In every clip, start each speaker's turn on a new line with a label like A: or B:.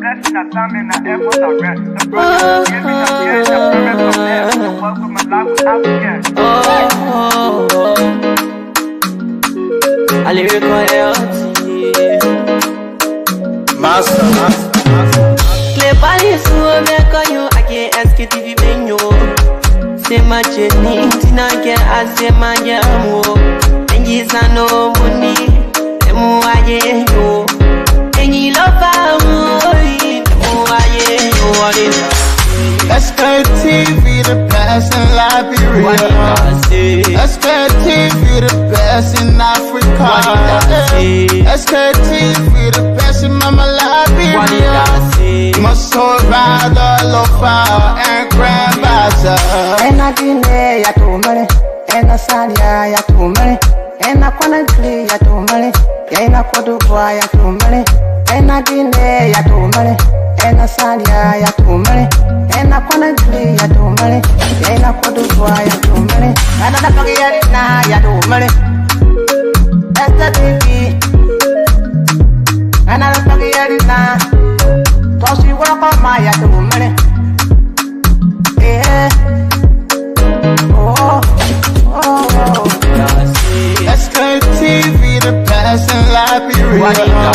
A: blessing that time in the efforts I rest. The brother gave me the years, the promise of death. The work with my life without fear.
B: I lyric
C: Master.
B: Clay Paris, who make on you, I can't Sktv-Lib. Say my journey, Tina can I say my jamo. And yes, I know money, and more I know. And you love
C: Sktv, the best in Liberia. Sktv, the best in Africa. Sktv, the best in Mama Liberia. Must hold round all over and grandmother.
D: And I didn't ya to money, and I said ya to money, and I couldn't play ya to money, and I could do ya to money, and I didn't ya to money, and I said ya to money, and I couldn't play ya to money, and I could do ya to money, and I don't get now ya to money. That's the TV, and I don't get it now. Cause you work on my ya to money. Yeah.
C: Sktv, the best in Liberia.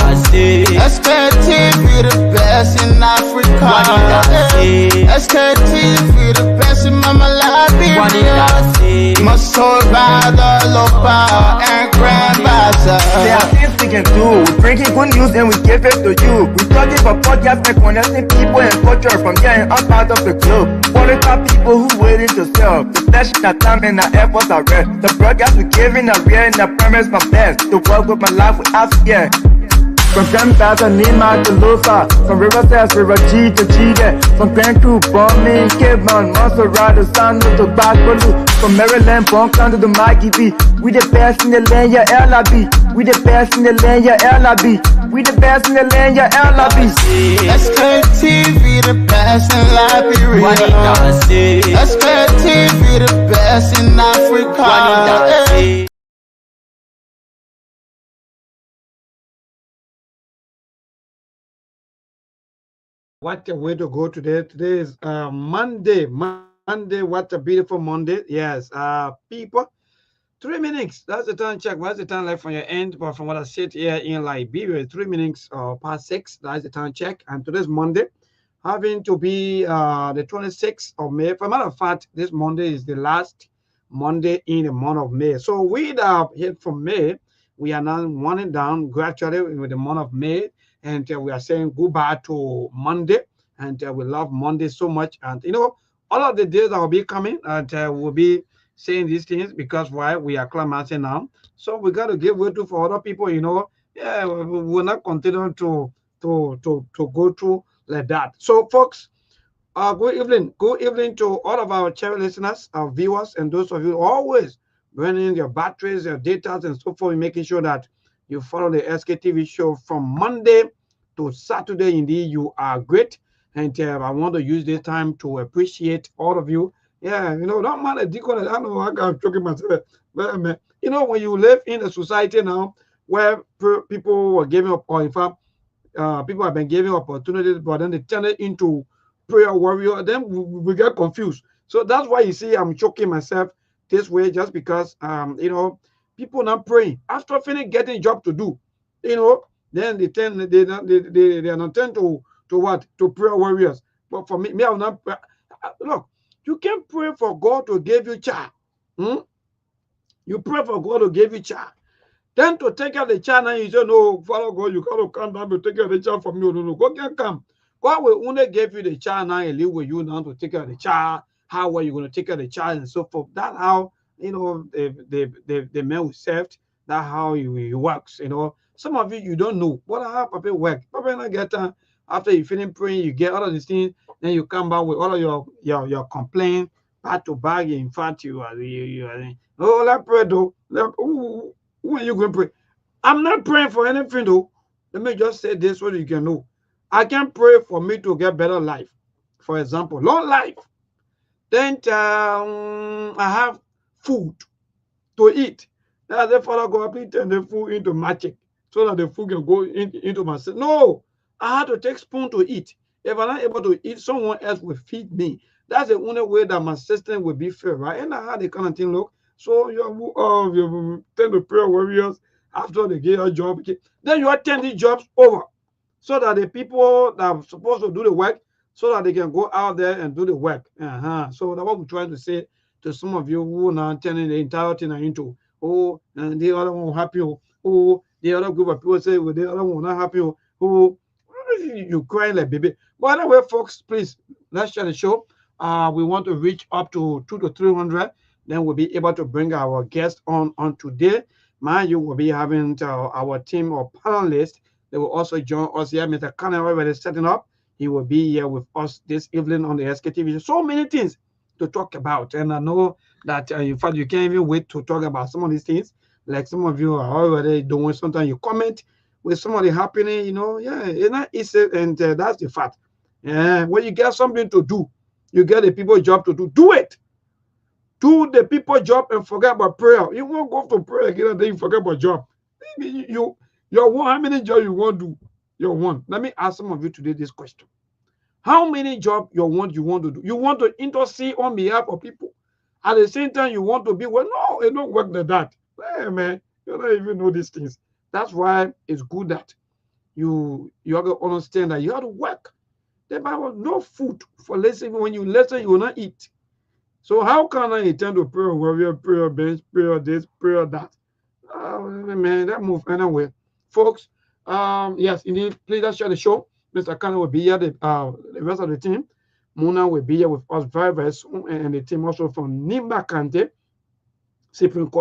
C: Sktv, the best in Africa. Sktv, the best in Mama Liberia. Must hold round all over and grandmother.
A: There are things we can do. We bring in good news and we give it to you. We talk about podcasts and connecting people and culture from here and out of the globe. Qualified people who waiting to sell. The flesh, the time, and the efforts are rest. The broadcast we giving are real and the promise my best. To work with my life without fear. From Grandfather Nima to Lufa, from Riverside to Raji to Chile, from Grand Crew, Bombing, Kidman, Montserrat, to San to Bacalu, from Maryland, Bonkan to the Mikey B. We the best in the land, yeah, LIB. We the best in the land, yeah, LIB. We the best in the land, yeah, LIB.
C: Sktv, the best in Liberia. Sktv, the best in Africa.
E: What a way to go today. Today is Monday. Monday, what a beautiful Monday. Yes, people, 3 minutes. That's the time check. What's the time like from your end? But from what I said here in Liberia, 3 minutes past 6. That's the time check. And today's Monday, having to be the 26th of May. For a matter of fact, this Monday is the last Monday in the month of May. So we that have hit from May, we are now winding down gradually with the month of May. And we are saying goodbye to Monday, and we love Monday so much. And you know, all of the days that will be coming, and we'll be saying these things because why we are climaxing now. So we got to give way to for other people. You know, yeah, we're not continue to go through like that. So, folks, good evening to all of our channel listeners, our viewers, and those of you always running your batteries, your data, and so forth, making sure that you follow the Sktv show from Monday to Saturday. Indeed, you are great. And I want to use this time to appreciate all of you. Yeah, you know, don't matter. I don't know, I'm joking myself. But, you know, when you live in a society now where people were giving up, or in fact, people have been giving opportunities, but then they turn it into prayer warrior, then we get confused. So that's why you see I'm choking myself this way, just because, you know, people not praying after finishing getting job to do, you know, then they are not tend to what, to prayer warriors. But for me I'm not. Look, you can pray for God to give you child. You pray for God to give you child. Then to take care of the child, and you say, no, Father God, you gotta come down to take care of the child from you. No, God can come. God will only give you the child now and live with you now to take care of the child. How are you going to take care of the child and so forth? That's how, you know, the man who served, that's how he works, you know. Some of you don't know what how Papa work. Papa not get after you finish praying, you get all of these things, then you come back with all of your complaint back to back. In fact, you are oh, let pray though. Who are you going to pray? I'm not praying for anything though. Let me just say this so you can know. I can pray for me to get better life. For example, long life. Then I have food to eat. Now the Father God, please turn the food into magic so that the food can go into myself. No, I had to take spoon to eat. If I'm not able to eat, someone else will feed me. That's the only way that my system will be fair, right? And I had the kind of thing look. So you tend to prayer warriors after they get a job. Okay. Then you attend these jobs over so that the people that are supposed to do the work, so that they can go out there and do the work. So that's what we're trying to say to some of you who are now turning the entire thing into, oh, and the other one happy, oh, the other group of people say, well, the other one not happy, oh, you crying like baby. But anyway, folks, please, let's share the show. We want to reach up to 200 to 300. Then we'll be able to bring our guest on today. Man, you will be having our team of panelists. They will also join us here. Mr. Khan already setting up. He will be here with us this evening on the Sktv. So many things to talk about. And I know that, in fact, you can't even wait to talk about some of these things. Like some of you are already doing, sometimes you comment with somebody happening, yeah, it's not easy. And that's the fact. Yeah, when you get something to do, you get the people job to do it. Do the people job and forget about prayer. You won't go for prayer again and then you forget about job. You're one. How many jobs you want to do? You're one. Let me ask some of you today this question. How many jobs you want to do? You want to intercede on behalf of people. At the same time, you want to be well. No, it don't work like that. Hey, man, you don't even know these things. That's why it's good that you have to understand that you have to work. The Bible, no food for listen. When you listen, you will not eat. So how can I attend to prayer warrior, prayer bench, prayer this, prayer that? Man, that move anyway. Folks, yes, indeed, please let's share the show. Mr. Khan will be here, the rest of the team. Muna will be here with us very, very soon, and the team also from Nimba Kante.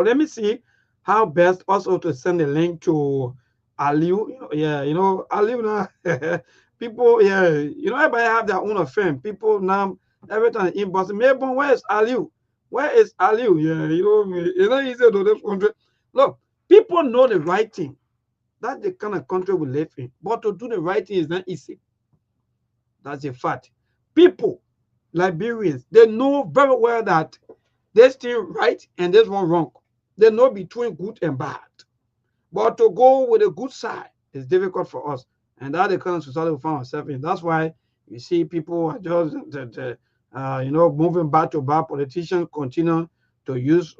E: Let me see how best also to send a link to Aliu. Aliu now. People, everybody have their own friend. People now, every time inbox, maybe where is Aliu? Where is Aliu? Yeah, it's not easy to this country. Look, people know the right thing. That's the kind of country we live in. But to do the right thing is not easy. That's a fact. People, Liberians, they know very well that there's thing right and there's one wrong. They know between good and bad. But to go with the good side is difficult for us. And that's the kind of society we find ourselves in. That's why you see people are just, moving back to back. Politicians continue to use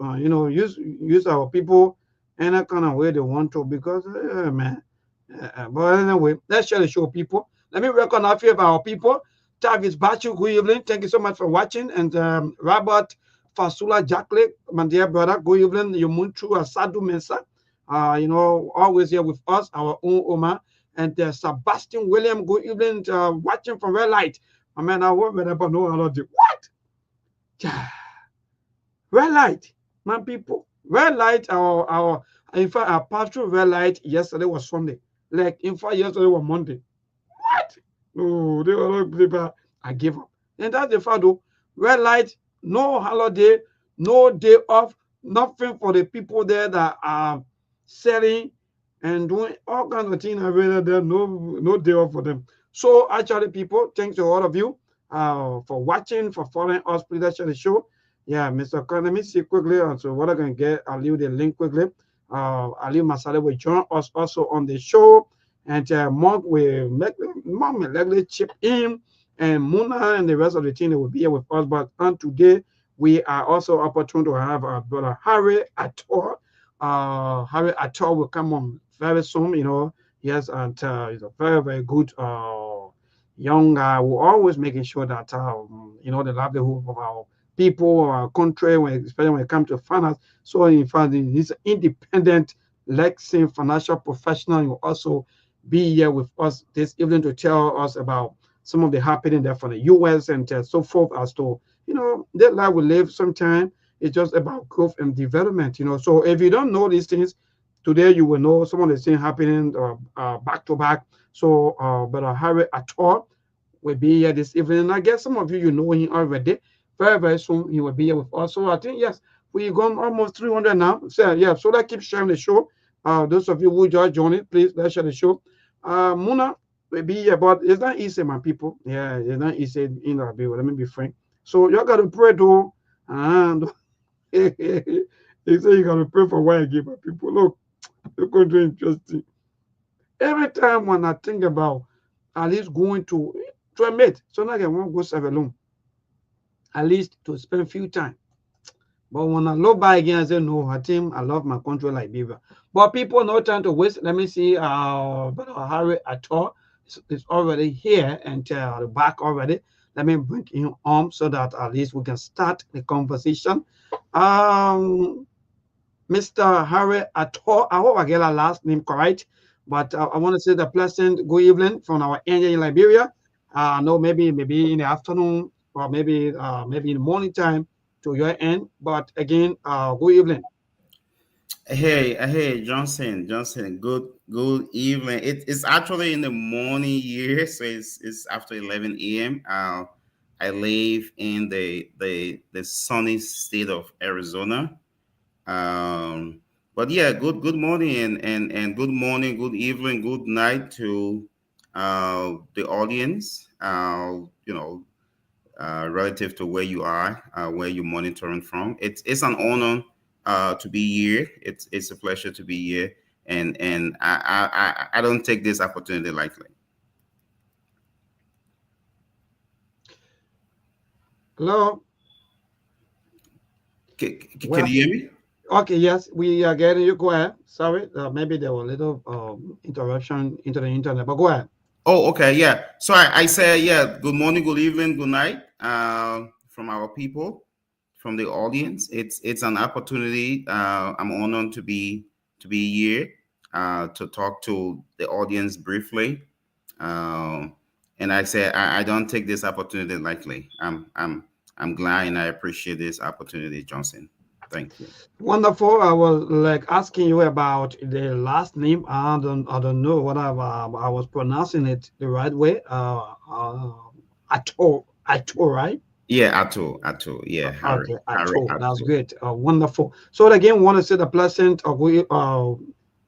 E: our people in a kind of way they want to because, man. But anyway, let's share the show, people. Let me recognize a few of our people. Tavis Bachu, good evening. Thank you so much for watching. And Robert Fasula Jackley, my dear brother, good evening. Yumuntu Asadu Mensa, always here with us, our own Oma. And Sebastian William, good evening, watching from Red Light. I mean, I won't remember no other. What? Red Light, my people. Red Light, in fact, I passed through Red Light yesterday was Sunday. Like, in fact, yesterday was Monday. What? No, they were not people. I give up. And that's the fact, though. Red Light, no holiday, no day off, nothing for the people there that are selling and doing all kinds of things. I really there no day off for them. So actually, people, thanks to all of you for watching, for following us. Please share the show. Yeah, Mr. Khan, let me see quickly. So what I can get, I'll leave the link quickly. Ali Masale will join us also on the show, and Mark will likely chip in, and Muna and the rest of the team will be here with us. But on today, we are also opportune to have our brother Harry Ator. Harry Ator will come on very soon. Yes, and he's a very, very good young guy. We're always making sure that the livelihood of our people, our country, especially when it comes to finance. So in fact, he's an independent, Lexing financial professional. He will also be here with us this evening to tell us about some of the happening there for the US and so forth as to, that life we live sometimes it's just about growth and development, So if you don't know these things, today you will know some of the things happening back to back. So, but Harry Ator will be here this evening. And I guess some of you know him already. Very, very soon he will be here with us. So I think, yes, we've gone almost 300 now. So, yeah, so let's keep sharing the show. Those of you who just joined it, please, let's share the show. Muna will be here, but it's not easy, my people. Yeah, it's not easy in our bill. Let me be frank. So y'all got to pray, though. And they say you got to pray for what I give, my people. Look, it's going to be interesting. Every time when I think about at least going to a mate. So now I won't go serve alone. At least to spend a few time. But when I look back again, I say, no, I think I love my country like Beaver. But people, no time to waste. Let me see, Brother Harry Ator is already here and back already. Let me bring him on so that at least we can start the conversation. Mr. Harry Ator, I hope I get our last name correct, but I want to say the pleasant good evening from our area in Liberia. No, maybe in the afternoon or maybe in the morning time to your end. But again, good evening.
F: Hey, Johnson. Good evening. It's actually in the morning here, so it's after 11 a.m. I live in the sunny state of Arizona. But yeah, good morning and good morning, good evening, good night to the audience. Relative to where you are, where you're monitoring from. It's an honor to be here. It's a pleasure to be here, and I don't take this opportunity lightly.
E: Hello.
F: Can you hear me?
E: Okay, yes, we are getting you. Go ahead. Sorry, maybe there was a little interruption into the internet, but go ahead.
F: Oh, okay, yeah. So I say, yeah, good morning, good evening, good night from our people, from the audience. It's an opportunity. I'm honored to be here to talk to the audience briefly. And I say I don't take this opportunity lightly. I'm glad and I appreciate this opportunity, Johnson. Thank you.
E: Wonderful. I was like asking you about the last name. I don't know whether I was pronouncing it the right way. Ato, right?
F: Yeah, Ato. Yeah,
E: Okay,
F: Harry
E: Ato. That's
F: Ato.
E: great. Wonderful. So again, want to say the pleasant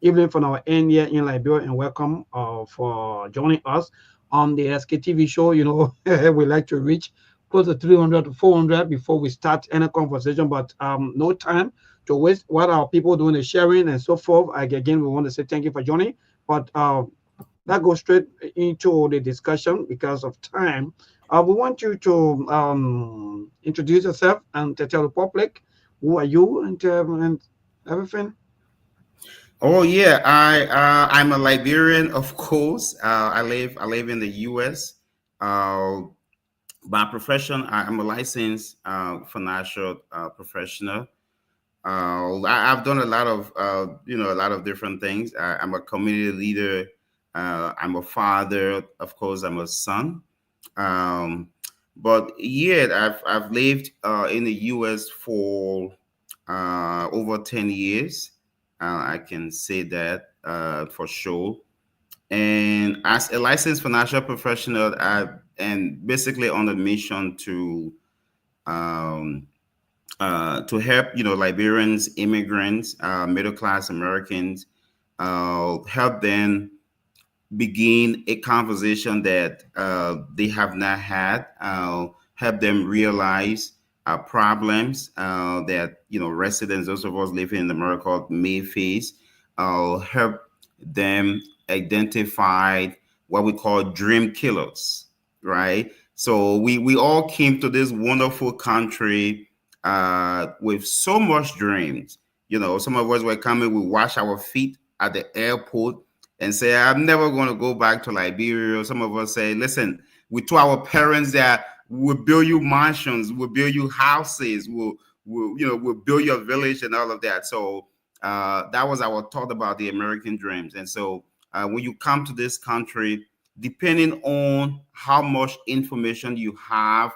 E: evening from our end here in Liberia and welcome for joining us on the Sktv show. You know, we like to reach close to 300 to 400 before we start any conversation, but no time to waste. What our people doing is sharing and so forth. Again, we want to say thank you for joining, but that goes straight into the discussion because of time. We want you to introduce yourself and to tell the public who are you and everything.
F: Oh yeah, I'm a Liberian, of course. I live in the U.S. By profession, I'm a licensed financial professional. I've done a lot of a lot of different things. I'm a community leader. I'm a father, of course. I'm a son. Um, but yeah, I've lived in the U.S. for over 10 years. I can say that for sure. And as a licensed financial professional, I and basically on a mission um, to help Liberians, immigrants, middle class Americans, help them begin a conversation that they have not had, help them realize problems that residents, those of us living in America, may face, help them identify what we call dream killers, right? So we all came to this wonderful country with so much dreams. Some of us were coming, we wash our feet at the airport and say, I'm never going to go back to Liberia. Some of us say, listen, we told our parents that we'll build you mansions, we'll build you houses, we'll build your village and all of that. So that was our thought about the American dreams. And so when you come to this country, depending on how much information you have,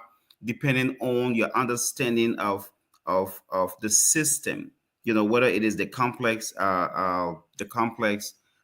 F: depending on your understanding of the system, whether it is the complex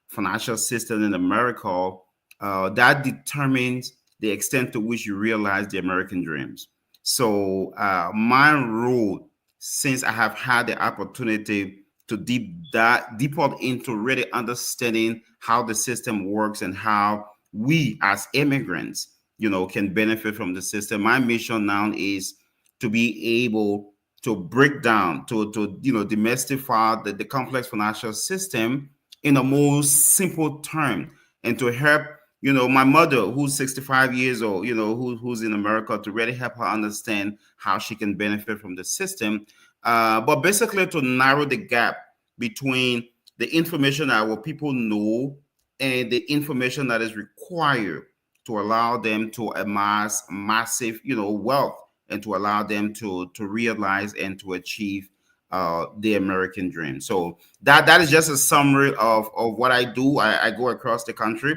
F: financial system in America, that determines the extent to which you realize the American dreams. So my role, since I have had the opportunity to deeper into really understanding how the system works and how we as immigrants, can benefit from the system. My mission now is to be able to break down, to demystify the complex financial system in a most simple term, and to help my mother, who's 65 years old, who's in America, to really help her understand how she can benefit from the system. But basically to narrow the gap between the information that our people know and the information that is required to allow them to amass massive, wealth, and to allow them to realize and to achieve the American dream. So that is just a summary of what I do. I go across the country,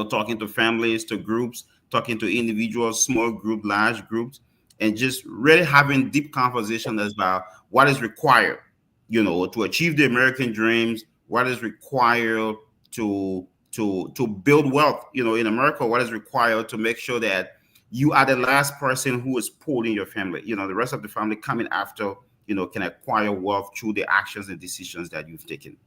F: talking to families, to groups, talking to individuals, small group, large groups, and just really having deep conversations about what is required, to achieve the American dreams, what is required to build wealth, in America, what is required to make sure that you are the last person who is poor in your family. The rest of the family coming after, can acquire wealth through the actions and decisions that you've taken.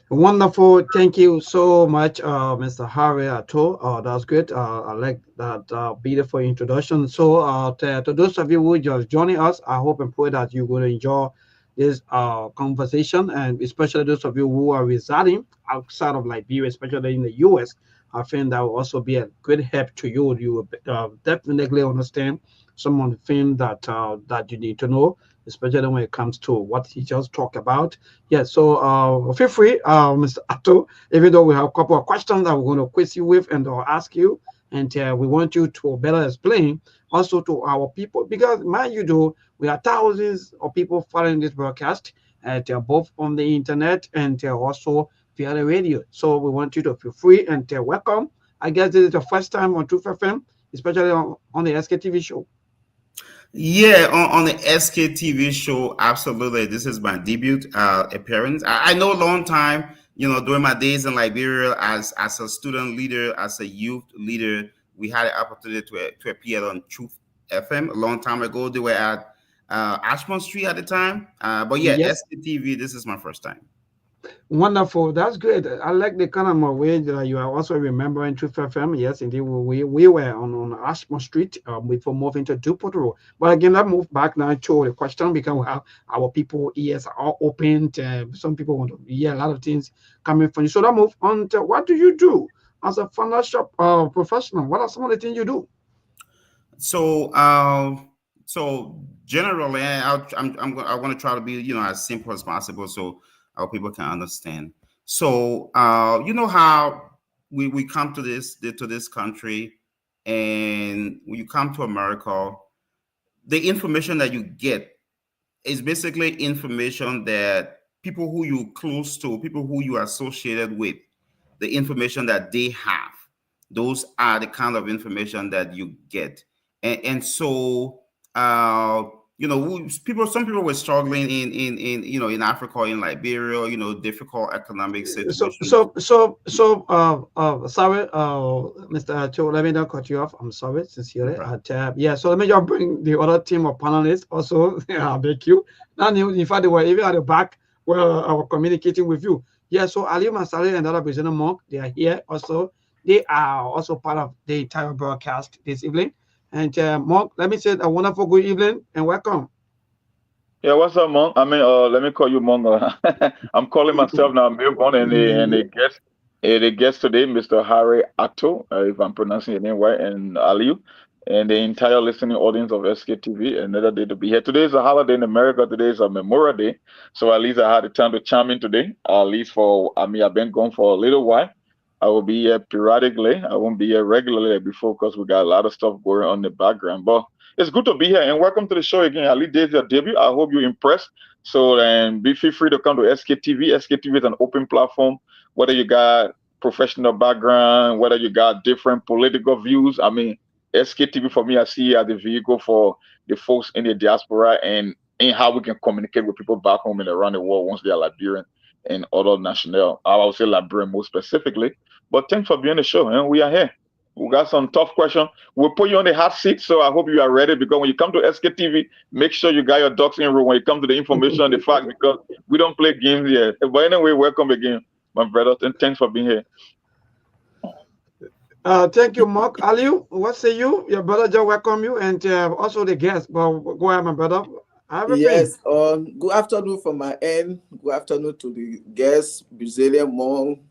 E: Wonderful. Thank you so much, Mr. Harry Atto. That's great. I like that beautiful introduction. So to those of you who just joining us, I hope and pray that you're going to enjoy this conversation, and especially those of you who are residing outside of Liberia, especially in the US. I think that will also be a great help to you. You will definitely understand some of the things that you need to know, especially when it comes to what he just talked about. Yeah, so feel free, Mr. Atto, even though we have a couple of questions that we're going to quiz you with and I'll ask you, and we want you to better explain also to our people, because mind you, though, we have thousands of people following this broadcast, both on the internet and also via the radio. So we want you to feel free and welcome. I guess this is the first time on Truth FM, especially on the Sktv show.
F: Yeah, on the Sktv show, absolutely. This is my debut appearance. I know a long time, during my days in Liberia as a student leader, as a youth leader, we had an opportunity to appear on Truth FM a long time ago. They were at Ashmont Street at the time. But yeah, yes. Sktv, this is my first time.
E: Wonderful. That's great. I like the kind of way that you are also remembering Truth FM. Yes, indeed. We were on Ashmont Street before moving to Duport Road. But again, let's move back now to the question, because we have our people ears are all opened. Some people want to hear a lot of things coming from you. So let's move on to what do you do as a financial professional? What are some of the things you do?
F: So generally, I want to try to be as simple as possible so our people can understand. So how we come to this country, and when you come to America, the information that you get is basically information that people who you close to, people who you are associated with, the information that they have, those are the kind of information that you get. And so some people were struggling in Africa, in Liberia, difficult economic situations.
E: Sorry, Mr. Cho, let me not cut you off. I'm sorry, sincerely.
F: Right.
E: So let me just bring the other team of panelists also. I beg you. And in fact, they were even at the back where I was communicating with you. Yeah, so Ali Masale and other President Monk, they are here also. They are also part of the entire broadcast this evening. And Monk, let me say a wonderful good evening and welcome.
G: Yeah, what's up, Monk? I mean, let me call you Monk. I'm calling myself now Milborn, and the guest today, Mr. Harry Atto, if I'm pronouncing your name right, and Aliu, and the entire listening audience of SKTV. Another day to be here. Today is a holiday in America. Today is a Memorial Day, so at least I had the time to chime in today. At least I've been gone for a little while. I will be here periodically. I won't be here regularly before, because we got a lot of stuff going on in the background. But it's good to be here, and welcome to the show again. Ali, this is your debut. I hope you're impressed. So feel free to come to SKTV. SKTV is an open platform. Whether you got professional background, whether you got different political views. I mean, SKTV for me, I see it as a vehicle for the folks in the diaspora and how we can communicate with people back home and around the world once they are Liberian and other national. I would say Liberian more specifically. But thanks for being on the show, and we are here. We got some tough questions. We'll put you on the hot seat, so I hope you are ready, because when you come to SKTV, make sure you got your ducks in a row when you come to the information, the fact, because we don't play games here. But anyway, welcome again, my brother, and thanks for being here.
E: Thank you, Mark. Aliu, what say you? Your brother just welcome you, and also the guest. Well, go ahead, my brother.
H: Yes, good afternoon from my end. Good afternoon to the guests, Brazilian Monk,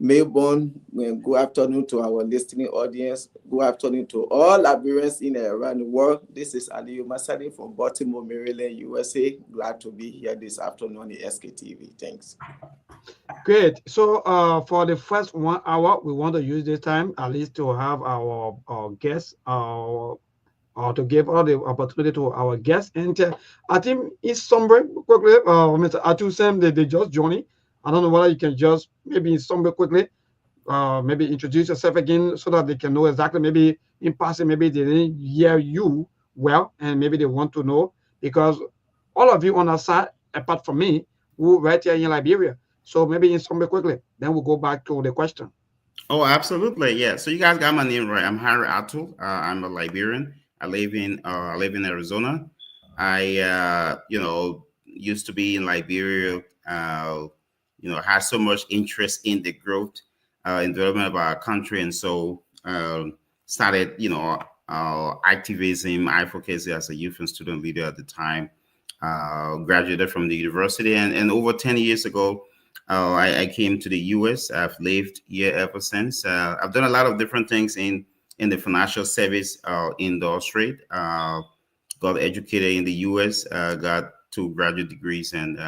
H: Melbourne. Good afternoon to our listening audience. Good afternoon to all Liberians in and around the world. This is Aliyu Masadi from Baltimore, Maryland, USA. Glad to be here this afternoon on the Sktv. Thanks.
E: Great. So for the first 1 hour, we want to use this time at least to have our guests or to give all the opportunity to our guests. And I think it's somewhere quickly, Mr. Atu Sam, they just joining. I don't know whether you can just maybe somewhere quickly, maybe introduce yourself again so that they can know exactly, maybe in passing, maybe they didn't hear you well, and maybe they want to know, because all of you on our side, apart from me, who right here in Liberia. So maybe in somewhere quickly, then we'll go back to the question.
F: Oh, absolutely. Yeah. So you guys got my name right. I'm Harry Atul. I'm a Liberian. I live in Arizona. I used to be in Liberia. Had so much interest in the growth and development of our country, and so started activism, advocacy as a youth and student leader at the time. Graduated from the university, and over 10 years ago, I came to the US. I've lived here ever since. I've done a lot of different things in the financial service industry. Got educated in the US, got 2 graduate degrees and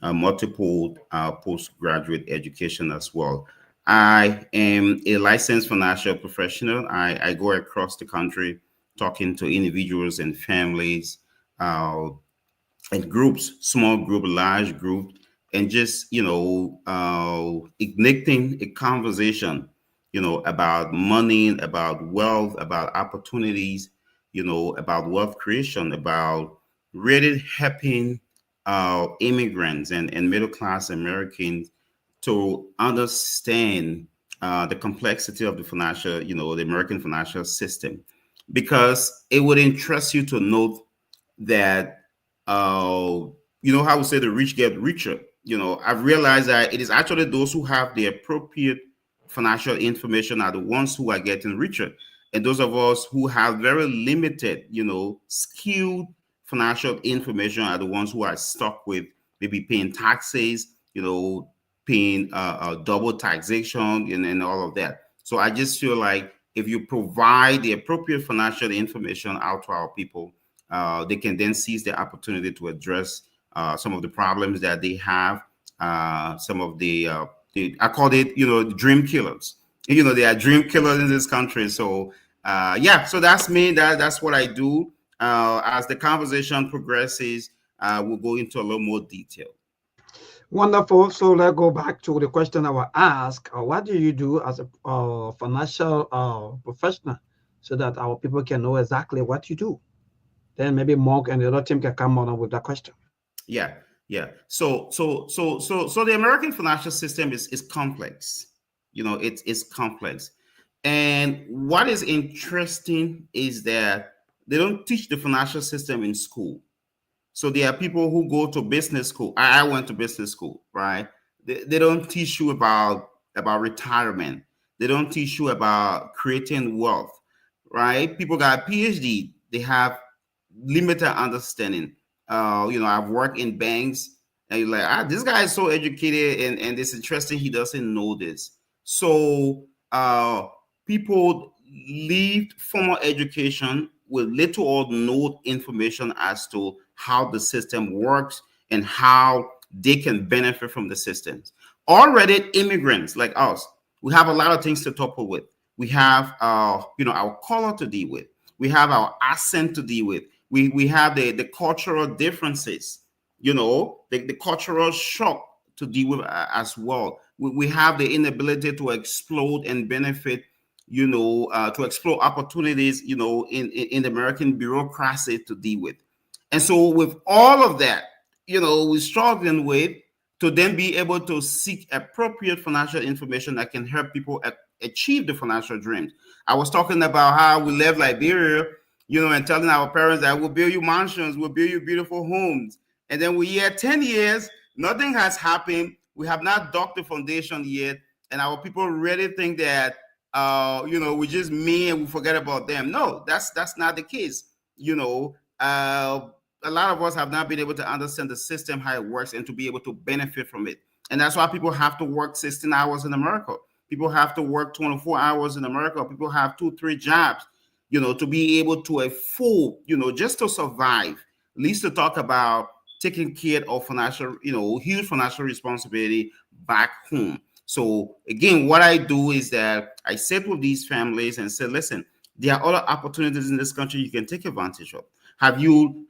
F: multiple postgraduate education as well. I am a licensed financial professional. I go across the country talking to individuals and families and groups, small group, large group, and just igniting a conversation about money, about wealth, about opportunities, about wealth creation, about really helping immigrants and middle class Americans to understand the complexity of the financial, the American financial system, because it would interest you to note that how we say the rich get richer. I've realized that it is actually those who have the appropriate financial information are the ones who are getting richer. And those of us who have very limited, skilled financial information are the ones who are stuck with maybe paying taxes, paying double taxation and all of that. So I just feel like if you provide the appropriate financial information out to our people, they can then seize the opportunity to address some of the problems that they have. Some of the I call it, dream killers. They are dream killers in this country. So so that's me. That's what I do. As the conversation progresses, we'll go into a little more detail.
E: Wonderful. So let's go back to the question I was asked. What do you do as a financial professional, so that our people can know exactly what you do? Then maybe Mark and the other team can come on with that question.
F: Yeah. So the American financial system is complex. It's complex. And what is interesting is that they don't teach the financial system in school. So there are people who go to business school. I went to business school, right? They don't teach you about retirement. They don't teach you about creating wealth, right? People got a PhD. They have limited understanding. I've worked in banks, and you're like, this guy is so educated, and it's interesting he doesn't know this. So people leave formal education with little or no information as to how the system works and how they can benefit from the systems. Already immigrants like us, we have a lot of things to topple with. We have our color to deal with. We have our accent to deal with. We have the cultural differences, the cultural shock to deal with as well. We have the inability to explode and benefit, to explore opportunities, in the American bureaucracy to deal with. And so with all of that, we're struggling with to then be able to seek appropriate financial information that can help people achieve the financial dreams. I was talking about how we left Liberia, and telling our parents that we'll build you mansions, we'll build you beautiful homes. And then we here 10 years, nothing has happened. We have not dug the foundation yet. And our people really think that, we just me and we forget about them. No, that's not the case. A lot of us have not been able to understand the system, how it works, and to be able to benefit from it. And that's why people have to work 16 hours in America. People have to work 24 hours in America. People have 2, 3 jobs, to be able to afford, just to survive, at least to talk about taking care of financial, huge financial responsibility back home. So again, what I do is that I sit with these families and say, listen, there are other opportunities in this country you can take advantage of. Are you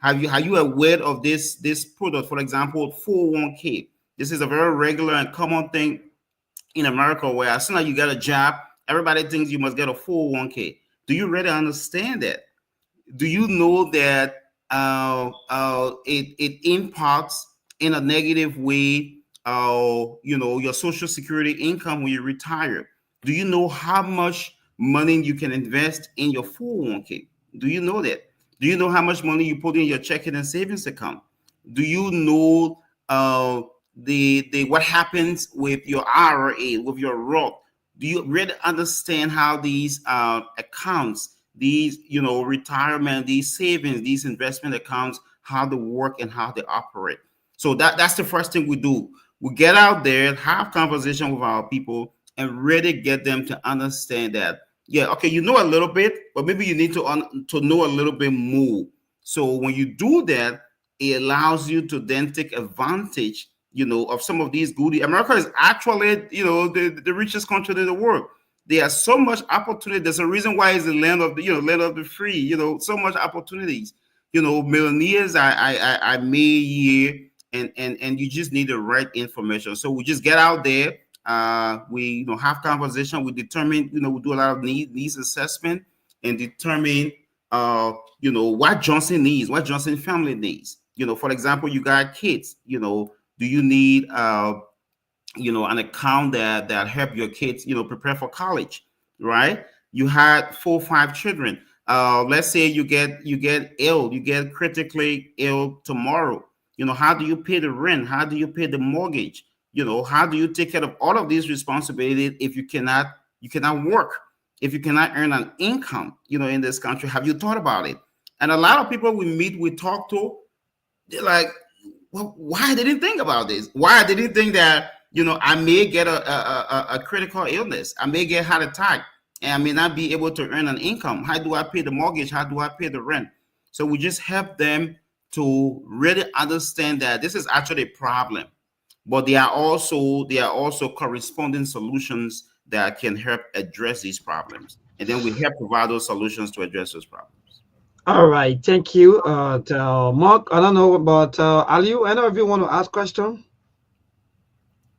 F: aware of this product? For example, 401k. This is a very regular and common thing in America, where as soon as you get a job, everybody thinks you must get a 401k. Do you really understand that? Do you know that it impacts in a negative way, your social security income when you retire? Do you know how much money you can invest in your 401k? Do you know that? Do you know how much money you put in your checking and savings account? Do you know the what happens with your IRA, with your Roth? Do you really understand how these accounts, these retirement, these savings, these investment accounts, how they work and how they operate? So that's the first thing we do. We get out there, have conversation with our people, and really get them to understand that, yeah, okay, you know a little bit, but maybe you need to know a little bit more. So when you do that, it allows you to then take advantage, of some of these goodies. America is actually, the richest country in the world. There's so much opportunity. There's a reason why it's the land of the, land of the free. So much opportunities. Millionaires I made here, and you just need the right information. So we just get out there. We have conversation. We determine. We do a lot of needs assessment and determine what Johnson needs, what Johnson family needs. For example, you got kids. Do you need an account that help your kids prepare for college, right? You had 4 or 5 children. Let's say you get ill, you get critically ill tomorrow. How do you pay the rent? How do you pay the mortgage? How do you take care of all of these responsibilities if you cannot work, if you cannot earn an income in this country? Have you thought about it? And a lot of people we talk to, they're like, well, why they didn't think about this? Why they didn't think that I may get a critical illness, I may get heart attack, and I may not be able to earn an income. How do I pay the mortgage? How do I pay the rent? So we just help them to really understand that this is actually a problem, but there are also corresponding solutions that can help address these problems, and then we help provide those solutions to address those problems.
E: All right, thank you, Mark. I don't know about Aliu. Any of you want to ask question?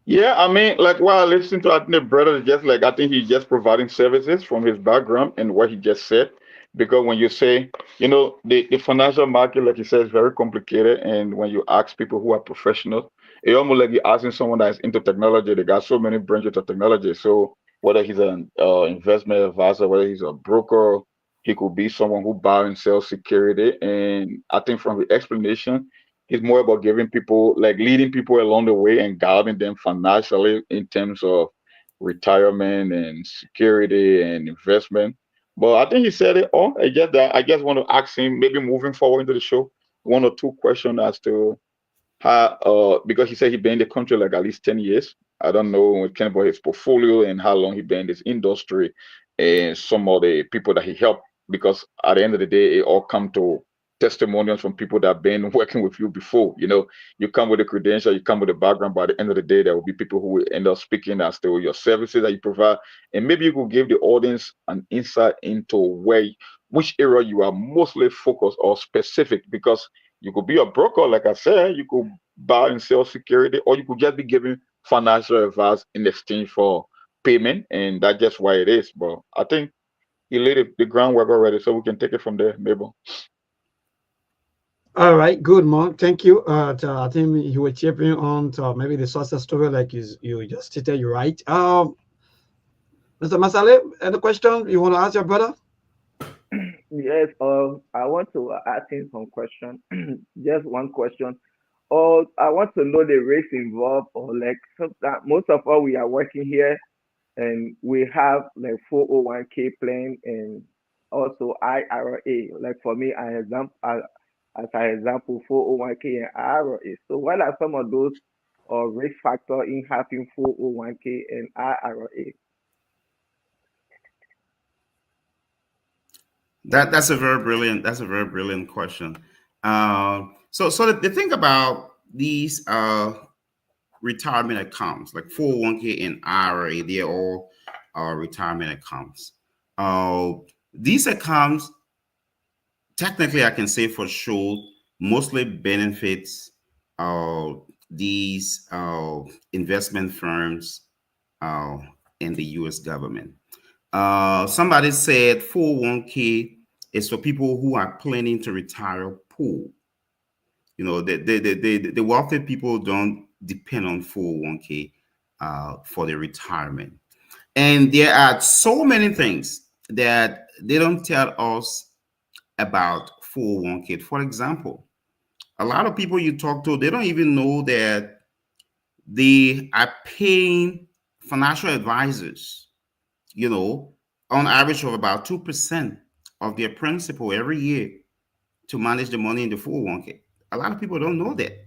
G: Yeah, I mean, like while I listen to, I think the brother is just like, I think he's just providing services from his background and what he just said. Because when you say, the financial market, like you said, is very complicated. And when you ask people who are professionals, it almost like you're asking someone that's into technology. They got so many branches of technology. So whether he's an investment advisor, whether he's a broker, he could be someone who buy and sell security. And I think from the explanation, it's more about giving people, like leading people along the way and guiding them financially in terms of retirement and security and investment. But I think he said it all. I just want to ask him, maybe moving forward into the show, 1 or 2 questions as to because he said he been in the country like at least 10 years. I don't know kind about his portfolio and how long he been in this industry and some of the people that he helped, because at the end of the day it all come to testimonials from people that have been working with you before. You come with a credential, you come with a background, but at the end of the day there will be people who will end up speaking as to your services that you provide, and maybe you could give the audience an insight into which area you are mostly focused or specific, because you could be a broker, like I said, you could buy and sell security, or you could just be giving financial advice in exchange for payment, and that's just why it is. But I think he laid the groundwork already, so we can take it from there, maybe.
E: All right, good, Mark. Thank you. I think you were chipping on to maybe the success story, like you just stated. You're right. Mr. Masale, any question you want to ask your brother?
I: Yes, I want to ask him some question. Just one question. I want to know the risk involved, or like most of all we are working here, and we have like 401k plan and also IRA. Like for me, as an example, 401k and IRA. So what are some of those or risk factor in having 401k and IRA?
F: That's a very brilliant question. So the thing about these retirement accounts like 401k and IRA, they're all retirement accounts. These accounts, technically, I can say for sure, mostly benefits these investment firms and the U.S. government. Somebody said 401k is for people who are planning to retire poor. You know, the wealthy people don't depend on 401k for their retirement. And there are so many things that they don't tell us about 401k. For example, a lot of people you talk to, they don't even know that they are paying financial advisors, you know, on average of about 2% of their principal every year to manage the money in the 401k. A lot of people don't know that.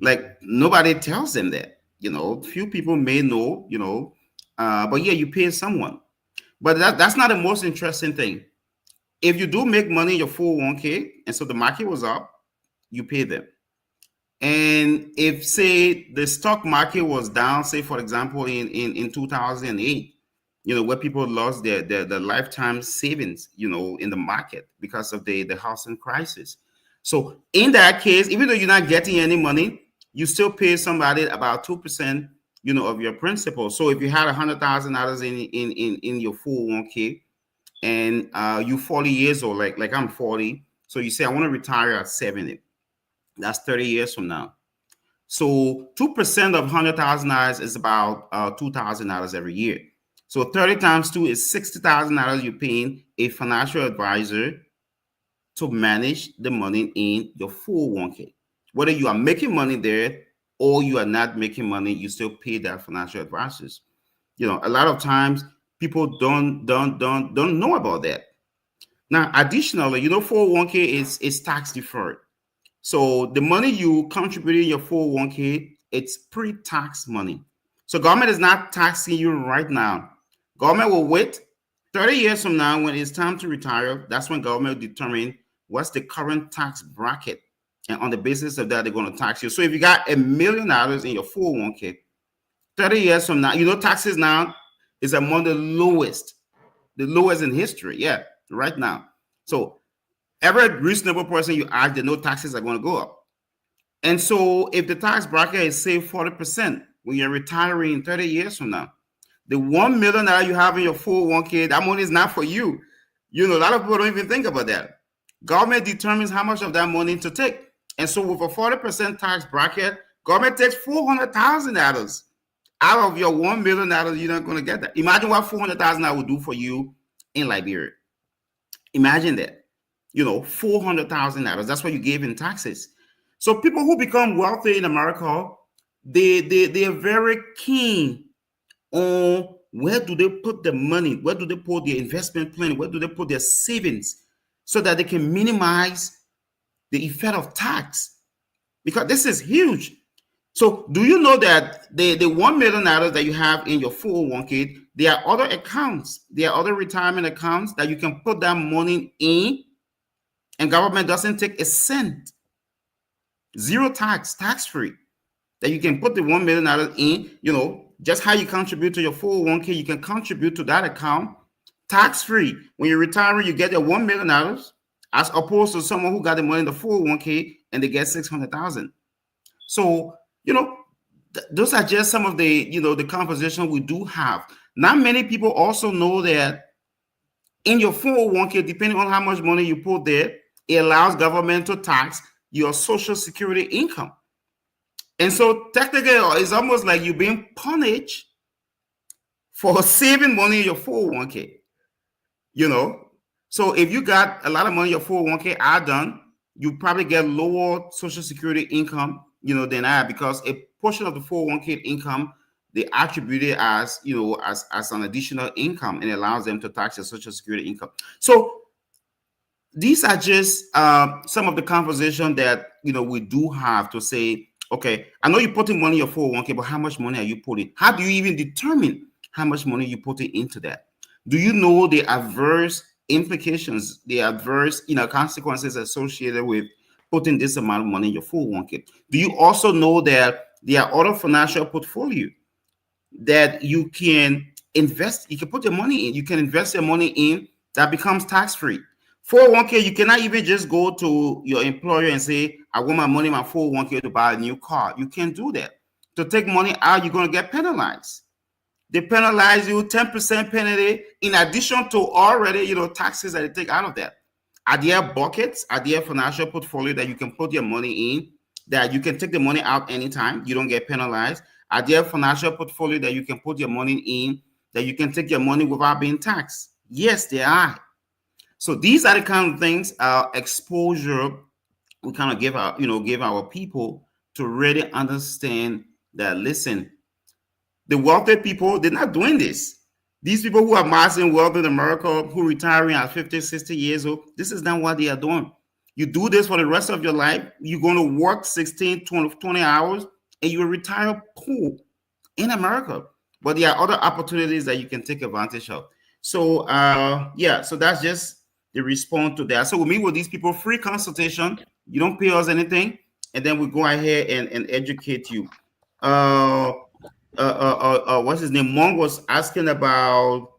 F: Like nobody tells them that, you know, few people may know, you know, but yeah, you pay someone. But that's not the most interesting thing. If you do make money in your 401k and so the market was up, you pay them. And if say the stock market was down, say for example in 2008, you know, where people lost their lifetime savings, you know, in the market because of the housing crisis. So in that case, even though you're not getting any money, you still pay somebody about 2%, you know, of your principal. So if you had $100,000 in your 401k and you 40 years old, like I'm 40, so you say I want to retire at 70. That's 30 years from now. So 2% of $100,000 is about $2,000 every year. So 30 times 2 is $60,000 you're paying a financial advisor to manage the money in your 401k. Whether you are making money there or you are not making money, you still pay that financial advisors. You know, a lot of times people don't know about that. Now, additionally, you know, 401k is tax deferred. So the money you contribute in your 401k, it's pre-tax money. So government is not taxing you right now. Government will wait 30 years from now when it's time to retire. That's when government will determine what's the current tax bracket. And on the basis of that, they're going to tax you. So if you got $1 million in your 401k, 30 years from now, you know, taxes now is among the lowest in history. Yeah, right now. So every reasonable person you ask, they know taxes are going to go up. And so if the tax bracket is say 40% when you're retiring 30 years from now, the $1 million you have in your 401k, that money is not for you. You know, a lot of people don't even think about that. Government determines how much of that money to take. And so with a 40% tax bracket, government takes $400,000 out of your $1 million. You're not going to get that. Imagine what $400,000 would do for you in Liberia. Imagine that. You know, $400,000. That's what you gave in taxes. So people who become wealthy in America, they are very keen on where do they put the money, where do they put their investment plan, where do they put their savings, so that they can minimize the effect of tax, because this is huge. So do you know that the $1 million that you have in your 401k, there are other accounts, there are other retirement accounts that you can put that money in, and government doesn't take a cent, zero tax, tax-free, that you can put the $1 million in, you know, just how you contribute to your 401k, you can contribute to that account tax-free. When you're retiring, you get your $1 million as opposed to someone who got the money in the 401k and they get 600,000. So, you know, those are just some of the, you know, the conversation we do have. Not many people also know that in your 401k, depending on how much money you put there, it allows government to tax your Social Security income. And so technically, it's almost like you're being punished for saving money in your 401k, you know. So if you got a lot of money in your 401k, you probably get lower Social Security income, you know, than I, because a portion of the 401k income, they attribute it as, you know, as an additional income, and it allows them to tax your Social Security income. So these are just some of the conversation that, you know, we do have to say, Okay, I know you're putting money in your 401k, but how much money are you putting? How do you even determine how much money you putting into that? Do you know the adverse implications, the adverse, consequences associated with putting this amount of money in your 401k? Do you also know that there are other financial portfolio that you can invest? You can put your money in. You can invest your money in that becomes tax-free. 401k, you cannot even just go to your employer and say, I want my money in my 401k to buy a new car. You can't do that. To take money out, you're going to get penalized. They penalize you 10% penalty in addition to already, taxes that they take out of that. Are there buckets? Are there financial portfolio that you can put your money in that you can take the money out anytime? You don't get penalized. Are there financial portfolio that you can put your money in that you can take your money without being taxed? Yes, there are. So these are the kind of things, exposure we kind of give our people to really understand that, listen, the wealthy people, they're not doing this. These people who are amassing wealth in America, who retiring at 50, 60 years old, this is not what they are doing. You do this for the rest of your life. You're going to work 16, 20 hours, and you will retire poor in America. But there are other opportunities that you can take advantage of. So, so that's just the response to that. So we meet with these people, free consultation. You don't pay us anything. And then we go ahead and educate you. What's his name? Monk was asking about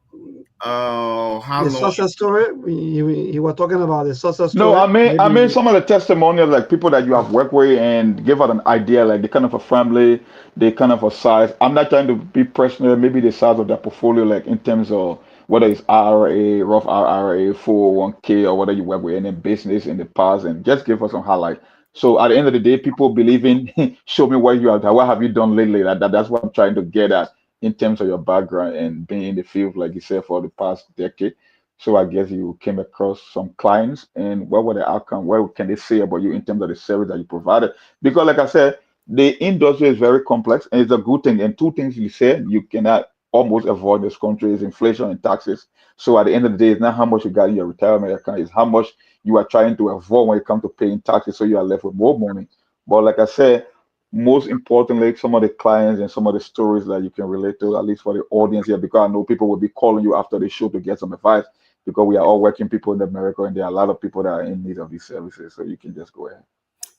F: how
E: The
F: long.
E: success story. You were talking about the success
G: No,
E: story.
G: I mean
E: Maybe
G: some of the testimonials, like people that you have worked with, and give out an idea, like the kind of a family, the kind of a size. I'm not trying to be personal. Maybe the size of their portfolio, like in terms of whether it's IRA, Roth IRA, 401k, or whether you work with any business in the past, and just give us some highlight. So at the end of the day, people believe in show me what you have done. What have you done lately? That's what I'm trying to get at in terms of your background and being in the field, like you said, for the past decade. So I guess you came across some clients, and what were the outcome? What can they say about you in terms of the service that you provided? Because, like I said, the industry is very complex, and it's a good thing. And two things you said you cannot almost avoid this country is inflation and taxes. So at the end of the day, it's not how much you got in your retirement account; it's how much you are trying to avoid when it comes to paying taxes. So you are left with more money. But like I said, most importantly, some of the clients and some of the stories that you can relate to, at least for the audience here, because I know people will be calling you after the show to get some advice, because we are all working people in America, and there are a lot of people that are in need of these services. So you can just go ahead.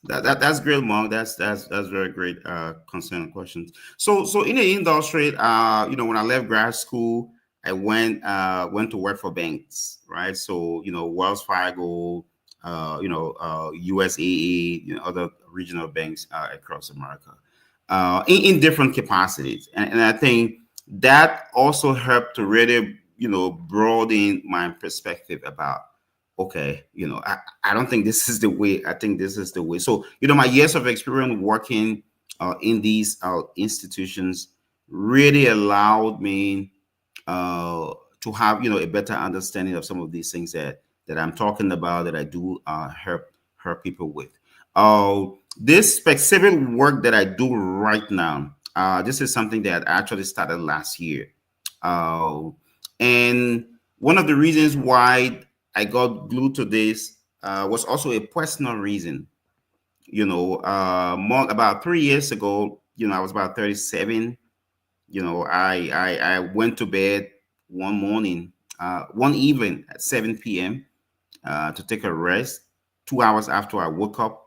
F: That's great, Mark. That's very great concern questions. So in the industry, when I left grad school, I went to work for banks, right? So Wells Fargo, USAA, other regional banks across America, in different capacities, and I think that also helped to really broaden my perspective about, okay, I don't think this is the way. I think this is the way. So, my years of experience working in these institutions really allowed me to have, a better understanding of some of these things that I'm talking about, that I do help people with. This specific work that I do right now, this is something that I actually started last year. And one of the reasons why I got glued to this was also a personal reason. About 3 years ago, I was about 37. I went to bed one evening at 7 p.m. To take a rest. 2 hours after I woke up,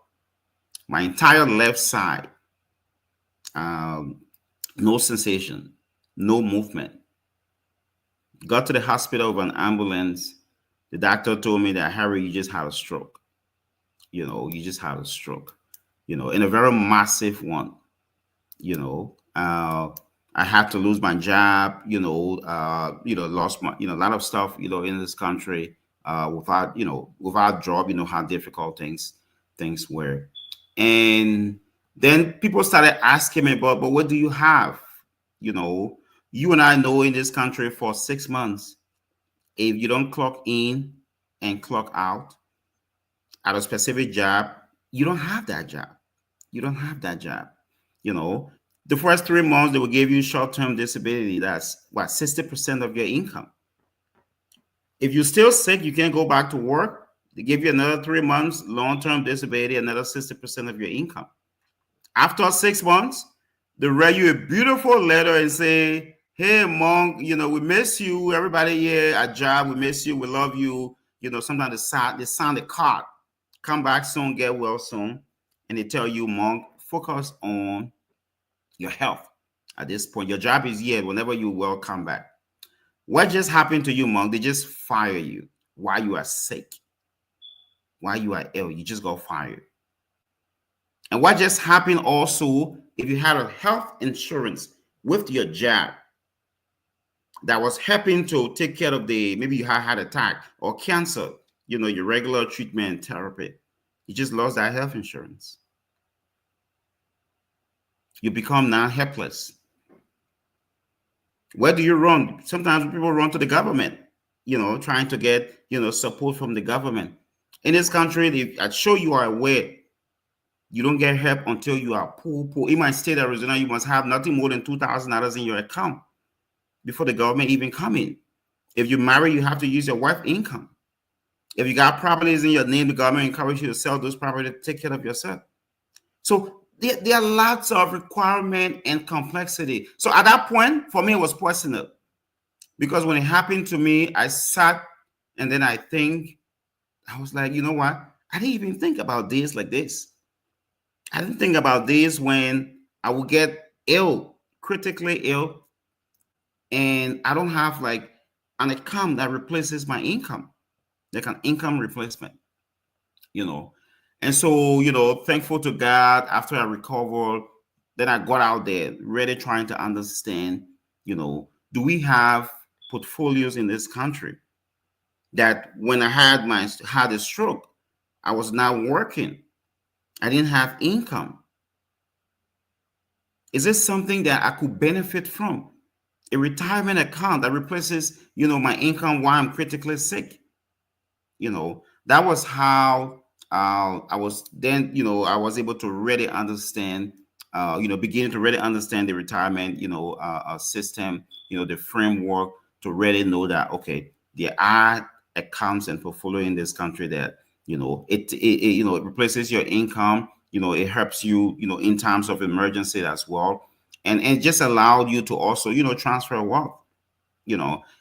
F: my entire left side, no sensation, no movement. Got to the hospital with an ambulance. The doctor told me that, Harry, you just had a stroke. You just had a stroke, and a very massive one. I had to lose my job, lost my, a lot of stuff, in this country, without job, how difficult things were. And then people started asking me about, but what do you have? You and I know in this country for 6 months, if you don't clock in and clock out at a specific job, you don't have that job. You don't have that job. The first 3 months, they will give you short-term disability. That's what, 60% of your income. If you're still sick, you can't go back to work. They give you another 3 months long-term disability, another 60% of your income. After 6 months, they write you a beautiful letter and say, hey, Monk, we miss you. Everybody here at job, we miss you. We love you. Sometimes they sign the card. Come back soon, get well soon. And they tell you, Monk, focus on your health. At this point, your job is here. Whenever you will, come back. What just happened to you, Monk? They just fire you while you are sick, while you are ill. You just got fired. And what just happened also, if you had a health insurance with your job that was helping to take care of maybe you had attack or cancer, your regular treatment therapy, you just lost that health insurance. You become now helpless. Where do you run? Sometimes people run to the government, trying to get, support from the government. In this country, I'm sure you are aware, you don't get help until you are poor. In my state, Arizona, you must have nothing more than $2,000 in your account before the government even come in. If you marry, you have to use your wife's income. If you got properties in your name, the government encourages you to sell those properties to take care of yourself. So there are lots of requirement and complexity. So at that point, for me, it was personal. Because when it happened to me, I sat and then I was like, you know what? I didn't even think about this like this. I didn't think about this when I would get ill, critically ill, and I don't have like an account that replaces my income, like an income replacement, And so, thankful to God, after I recovered, then I got out there, really trying to understand, do we have portfolios in this country that when I had a stroke, I was not working. I didn't have income. Is this something that I could benefit from? A retirement account that replaces, my income while I'm critically sick. That was how I was then, I was able to really understand, beginning to really understand the retirement, system, the framework to really know that, okay, there are accounts and portfolio in this country that, it replaces your income, it helps you, in times of emergency as well. And it just allowed you to also, transfer wealth,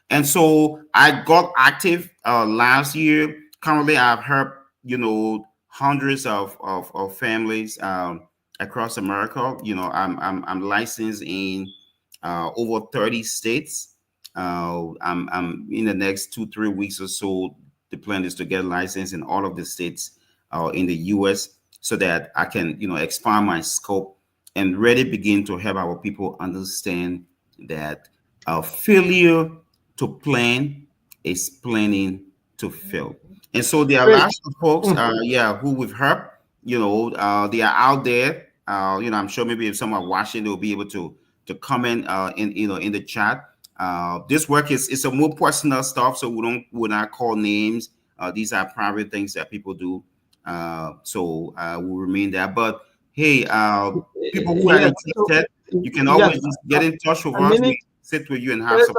F: And so I got active last year. Currently, I've helped, hundreds of families across America. I'm licensed in over 30 states. I'm in the next 2-3 weeks or so. The plan is to get licensed in all of the states in the U.S. so that I can, expand my scope and really begin to help our people understand that failure to plan is planning to fail. And so there are lots of folks, who we've helped. They are out there. I'm sure maybe if someone watching, they'll be able to comment in the chat. This work is a more personal stuff, so we'll not call names. These are private things that people do. So we'll remain there. But hey, people who are interested, you can always just get in touch with us. We sit with you and have some.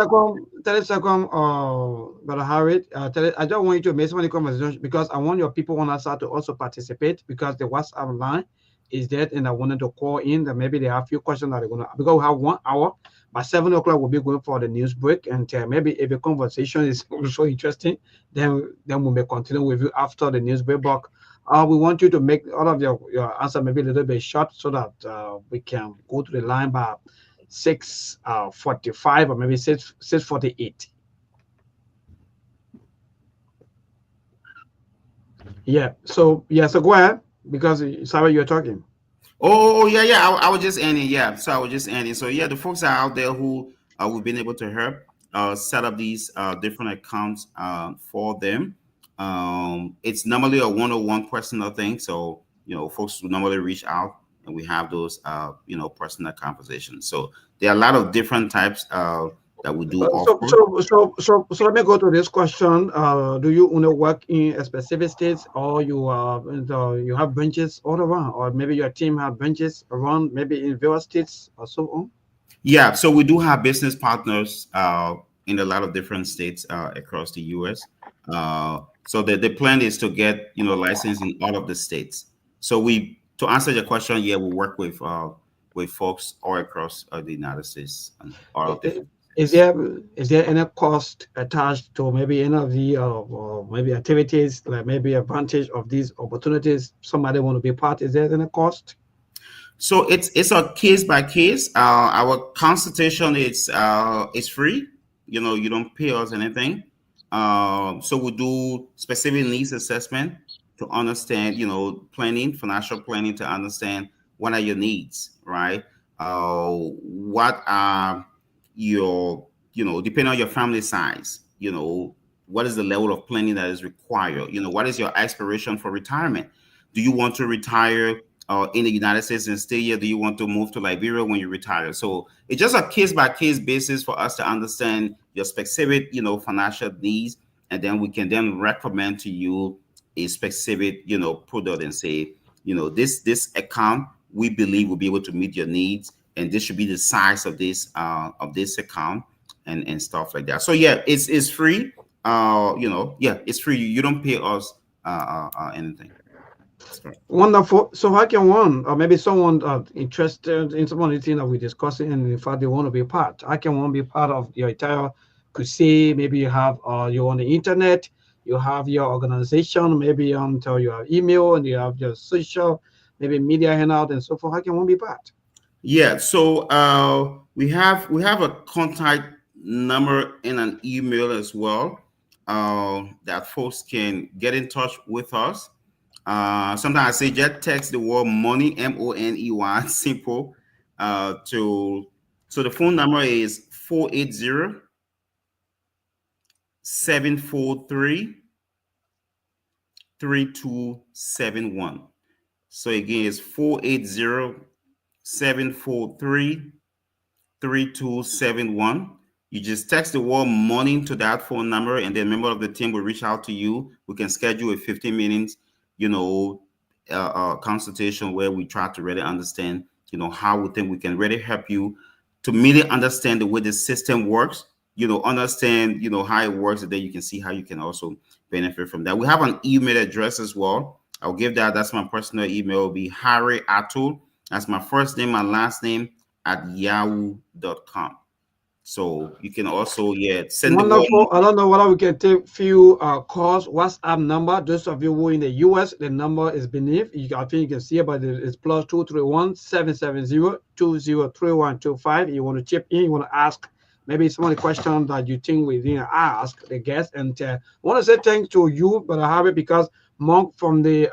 E: Brother Harriet, I don't want you to miss any conversation because I want your people on our side to also participate because the WhatsApp line is dead and I wanted to call in that maybe they have a few questions that they're going to, because we have 1 hour. By 7 o'clock, we'll be going for the news break. And maybe if the conversation is also interesting, then we may continue with you after the news break. But we want you to make all of your answer maybe a little bit short so that we can go to the line by 6:45 or maybe 6:48. Yeah. So go ahead because Sarah, you're talking.
F: Oh yeah. I was just ending. Yeah. So I was just ending. So yeah, the folks are out there who we've been able to help set up these different accounts for them. It's normally a one-on-one personal thing. So folks will normally reach out and we have those personal conversations. So there are a lot of different types that we do.
E: So let me go to this question. Do you work in a specific states, or you have branches all around, or maybe your team have branches around, maybe in various states or so on?
F: Yeah, so we do have business partners in a lot of different states across the U.S. So the plan is to get license in all of the states. So we to answer your question, yeah, we work with folks all across the United States and all different.
E: Is there any cost attached to maybe any of the or maybe activities, like maybe advantage of these opportunities? Somebody want to be part. Is there any cost?
F: So it's a case by case. Our consultation is free. You know, you don't pay us anything. So we do specific needs assessment to understand, you know, planning, financial planning, to understand what are your needs, right? What are your, you know, depending on your family size, you know, what is the level of planning that is required? You know, what is your aspiration for retirement? Do you want to retire in the United States and stay here? Do you want to move to Liberia when you retire? So it's just a case by case basis for us to understand your specific, you know, financial needs, and then we can then recommend to you a specific, you know, product and say, you know, this account we believe will be able to meet your needs, and this should be the size of this account and stuff like that. So yeah, it's free. You know, yeah, it's free. You don't pay us anything.
E: Wonderful. So how can one, or maybe someone interested in some of the things that we're discussing, and in fact they want to be part? How can one be part of your entire crusade? Maybe you have you're on the internet, you have your organization, maybe until you have email and you have your social, maybe media handout and so forth. How can one be part?
F: Yeah. So we have a contact number and an email as well that folks can get in touch with us. Sometimes I say just text the word money, MONEY, simple, so the phone number is 480-743-3271. So again, it's 480-743-3271. You just text the word money to that phone number, and then a member of the team will reach out to you. We can schedule a 15 minutes, you know, consultation where we try to really understand, you know, how we think we can really help you to really understand the way the system works, you know, understand, you know, how it works, and then you can see how you can also benefit from that. We have an email address as well. I'll give that. That's my personal email. It'll be Harry Atul. That's my first name, my last name @yahoo.com. So you can also, yeah, send
E: Wonderful. I don't know whether we can take few calls. WhatsApp number. Those of you who are in the US, the number is beneath. I think you can see it, but it's +231-770-203125. You want to chip in, you want to ask maybe some of the questions that you think we didn't ask the guest. And I want to say thanks to you, but I have it because Monk from the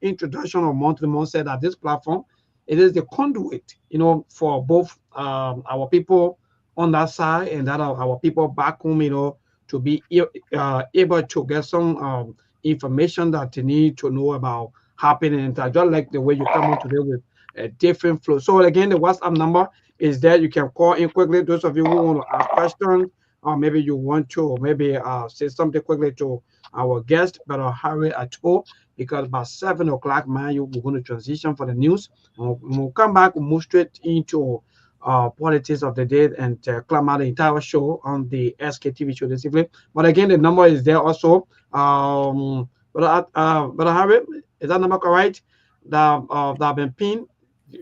E: introduction of Monk to the Monk said that this platform, it is the conduit, you know, for both our people on that side and that our people back home, you know, to be able to get some information that they need to know about happening. And I just like the way you come on today with a different flow. So again, the WhatsApp number is there. You can call in quickly. Those of you who want to ask questions, or maybe you want to maybe say something quickly to our guest, but Harry Atul, because about 7 o'clock, man, we're going to transition for the news. We'll come back, we'll move straight into politics of the day and climb out the entire show on the SKTV show this evening. But again, the number is there also. But Harry, is that number correct? That have been pinned.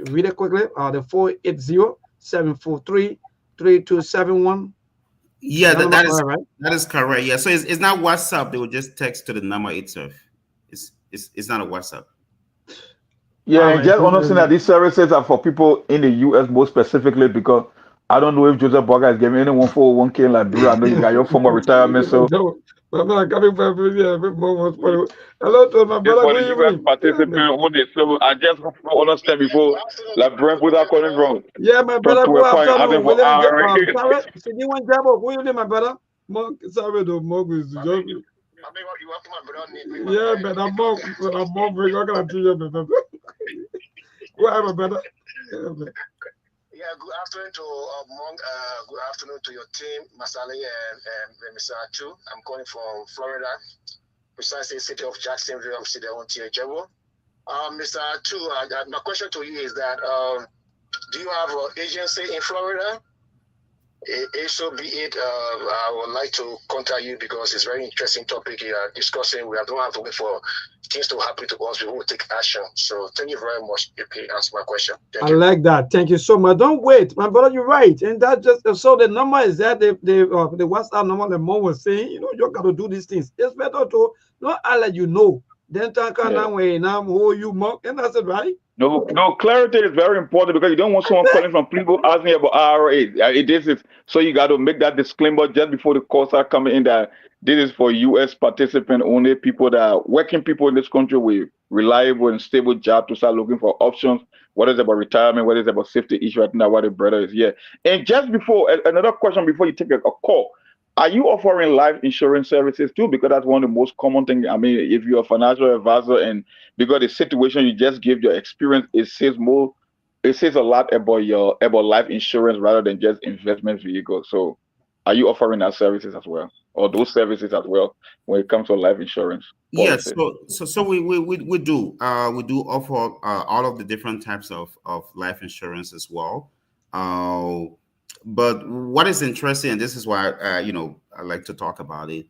E: Read it quickly. The 480-743-3271.
F: Yeah, that is correct, right? That is correct. Yeah, so it's not WhatsApp. They will just text to the number itself. It's not a WhatsApp.
G: Yeah, and just understand that these services are for people in the US more specifically, because I don't know if Joseph Burger is giving anyone 401k in Liberia. I know you got your form of retirement, so.
E: I'm coming from hello to my brother.
G: Good evening. Participant on it, so I just understand before Liberia without calling wrong.
E: Yeah, my brother. Good afternoon. My brother. Sorry, the mug is just. Yeah, but I'm more bring. What can I tell you, brother? Go ahead, my brother.
J: Yeah, good afternoon to Monk. Good afternoon to your team, Masali and Mr. Atu. I'm calling from Florida, precisely city of Jacksonville. I'm sitting on Tiajabo. Mr. Atu, my question to you is that do you have an agency in Florida? So be it. I would like to contact you because it's a very interesting topic you are discussing. We don't have to wait for things to happen to us. We will take action. So thank you very much. You can answer my question. Thank you.
E: like that. Thank you so much. Don't wait, my brother. You're right, and that just so the number is there. The WhatsApp number. The mom was saying, you got to do these things. It's better to not I let you know. Then talk
G: Yeah.
E: now way now who you mock, and that's it, right?
G: No, clarity is very important because you don't want someone calling from people asking about IRA. This is so you got to make that disclaimer just before the calls are coming in that this is for U.S. participant only, people that are working people in this country with reliable and stable job to start looking for options. What is about retirement? What is about safety issue? I think that what the brother is here. And just before another question before you take a call. Are you offering life insurance services too? Because that's one of the most common things. I mean, if you're a financial advisor and because the situation you just give your experience, it says a lot about about life insurance rather than just investment vehicles. So are you offering that services as well? Or those services as well when it comes to life insurance
F: Yes,
G: policy?
F: so we do offer all of the different types of life insurance as well. Uh, but what is interesting, and this is why I like to talk about it.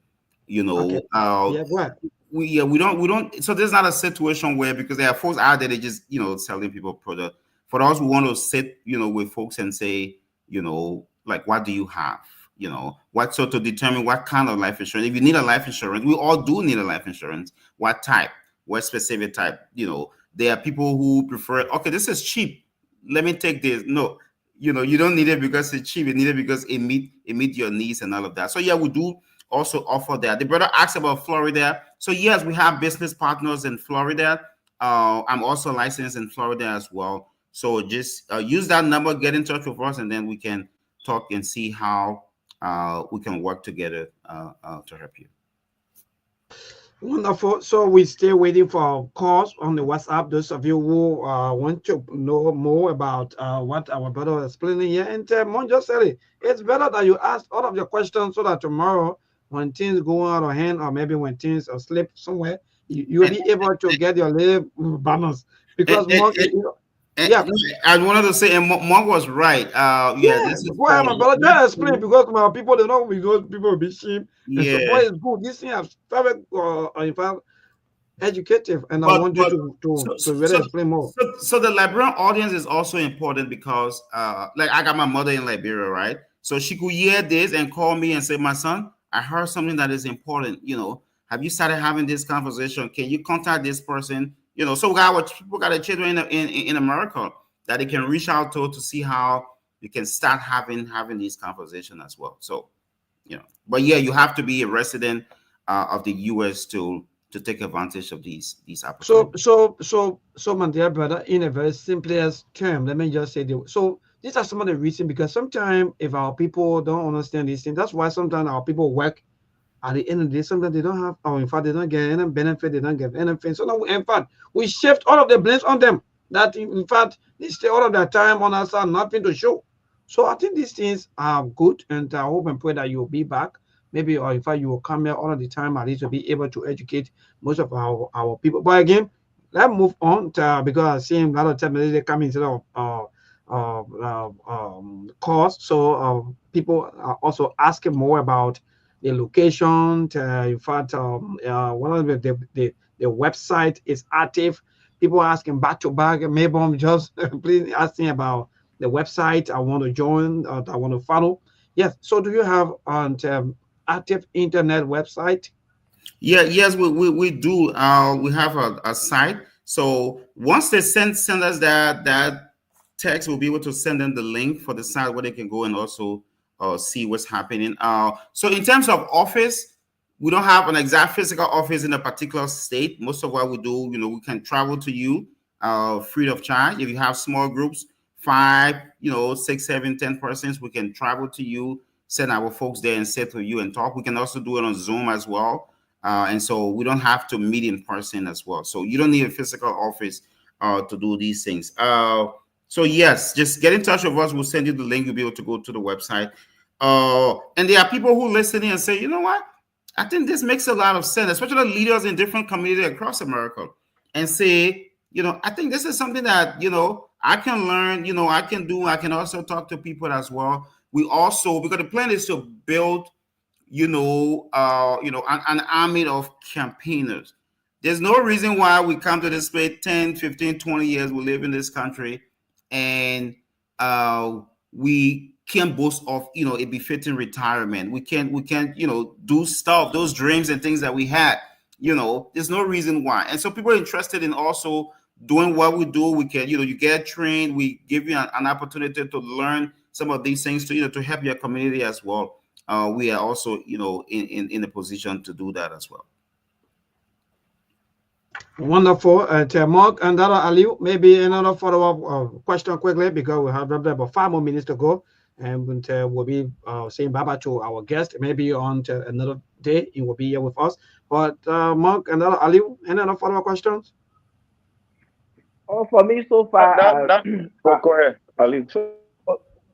F: You
E: Okay.
F: know,
E: Yeah, go ahead.
F: we don't. So there's not a situation where because there are folks out there that just selling people product. For us, we want to sit with folks and say like what do you have? What so to determine what kind of life insurance. If you need a life insurance, we all do need a life insurance. What type? What specific type? There are people who prefer, okay, this is cheap. Let me take this. No, you don't need it because it's cheap. You need it because it meet your needs and all of that. So yeah, we do also offer that. The brother asked about Florida. So yes, we have business partners in Florida. I'm also licensed in Florida as well. So just use that number, get in touch with us, and then we can talk and see how we can work together to help you.
E: Wonderful. So we still waiting for calls on the WhatsApp. Those of you who want to know more about what our brother was explaining here, and Monjo said it's better that you ask all of your questions so that tomorrow, when things go out of hand, or maybe when things slip somewhere, you'll
F: And,
E: be able to get your little bonus.
F: and,
E: Because
F: and,
E: more,
F: and, and
E: yeah,
F: I wanted to say, and Mark was right. Yeah,
E: yeah,
F: this is
E: go ahead,
F: called
E: my brother. Just explain because my people they know because people will be sheep and so
F: yeah.
E: what is good. This thing has very in fact educative, and I
F: But
E: want you
F: but
E: to
F: so
E: to
F: so
E: to really
F: so,
E: explain more.
F: so the Liberian audience is also important because like I got my mother in Liberia, right? So she could hear this and call me and say, my son, I heard something that is important. Have you started having this conversation? Can you contact this person? So we got our people got the children in America that they can reach out to see how you can start having these conversations as well. So but yeah, you have to be a resident of the US to take advantage of these
E: So,
F: opportunities.
E: my dear brother, in a very simplest term, let me just say so these are some of the reasons because sometimes if our people don't understand these things, that's why sometimes our people work at the end of the day, sometimes they don't have, or in fact, they don't get any benefit, they don't get anything. So now, in fact, we shift all of the blames on them. That in fact, they stay all of their time on us and nothing to show. So I think these things are good, and I hope and pray that you'll be back. Maybe, or in fact, you will come here all of the time at least to be able to educate most of our people. But again, let's move on to, because I'm seeing a lot of time they come instead of cost. So people are also asking more about the location. In fact, one of the website is active. People are asking back to back. Maybe I'm just please asking about the website. I want to join. I want to follow. Yes. So, do you have an active internet website?
F: Yeah, yes, we do. We have a site. So once they send us that text, we'll be able to send them the link for the site where they can go and also see what's happening. So in terms of office, we don't have an exact physical office in a particular state. Most of what we do, we can travel to you free of charge. If you have small groups, 5, 6, 7, 10 persons, we can travel to you, send our folks there and sit with you and talk. We can also do it on Zoom as well. And so we don't have to meet in person as well. So you don't need a physical office to do these things. So yes, just get in touch with us. We'll send you the link. You'll be able to go to the website. And there are people who listen in and say, you know what? I think this makes a lot of sense, especially leaders in different communities across America, and say, I think this is something that, I can learn, I can do. I can also talk to people as well. we also, because the plan is to build, an army of campaigners. There's no reason why we come to this place 10, 15, 20 years we live in this country, and we can't boast of, a befitting retirement. We can't, do stuff, those dreams and things that we had. There's no reason why. And so people are interested in also doing what we do. We can, you get trained. We give you an opportunity to learn some of these things to help your community as well. We are also, in a position to do that as well.
E: Wonderful. Mark and Dara Ali, maybe another follow-up question quickly, because we have about 5 more minutes to go, and we'll be saying bye-bye to our guest. Maybe on to another day, he will be here with us. But Mark and Dara Ali, any other follow-up questions?
I: Oh, for me so far,
G: Go ahead, Ali.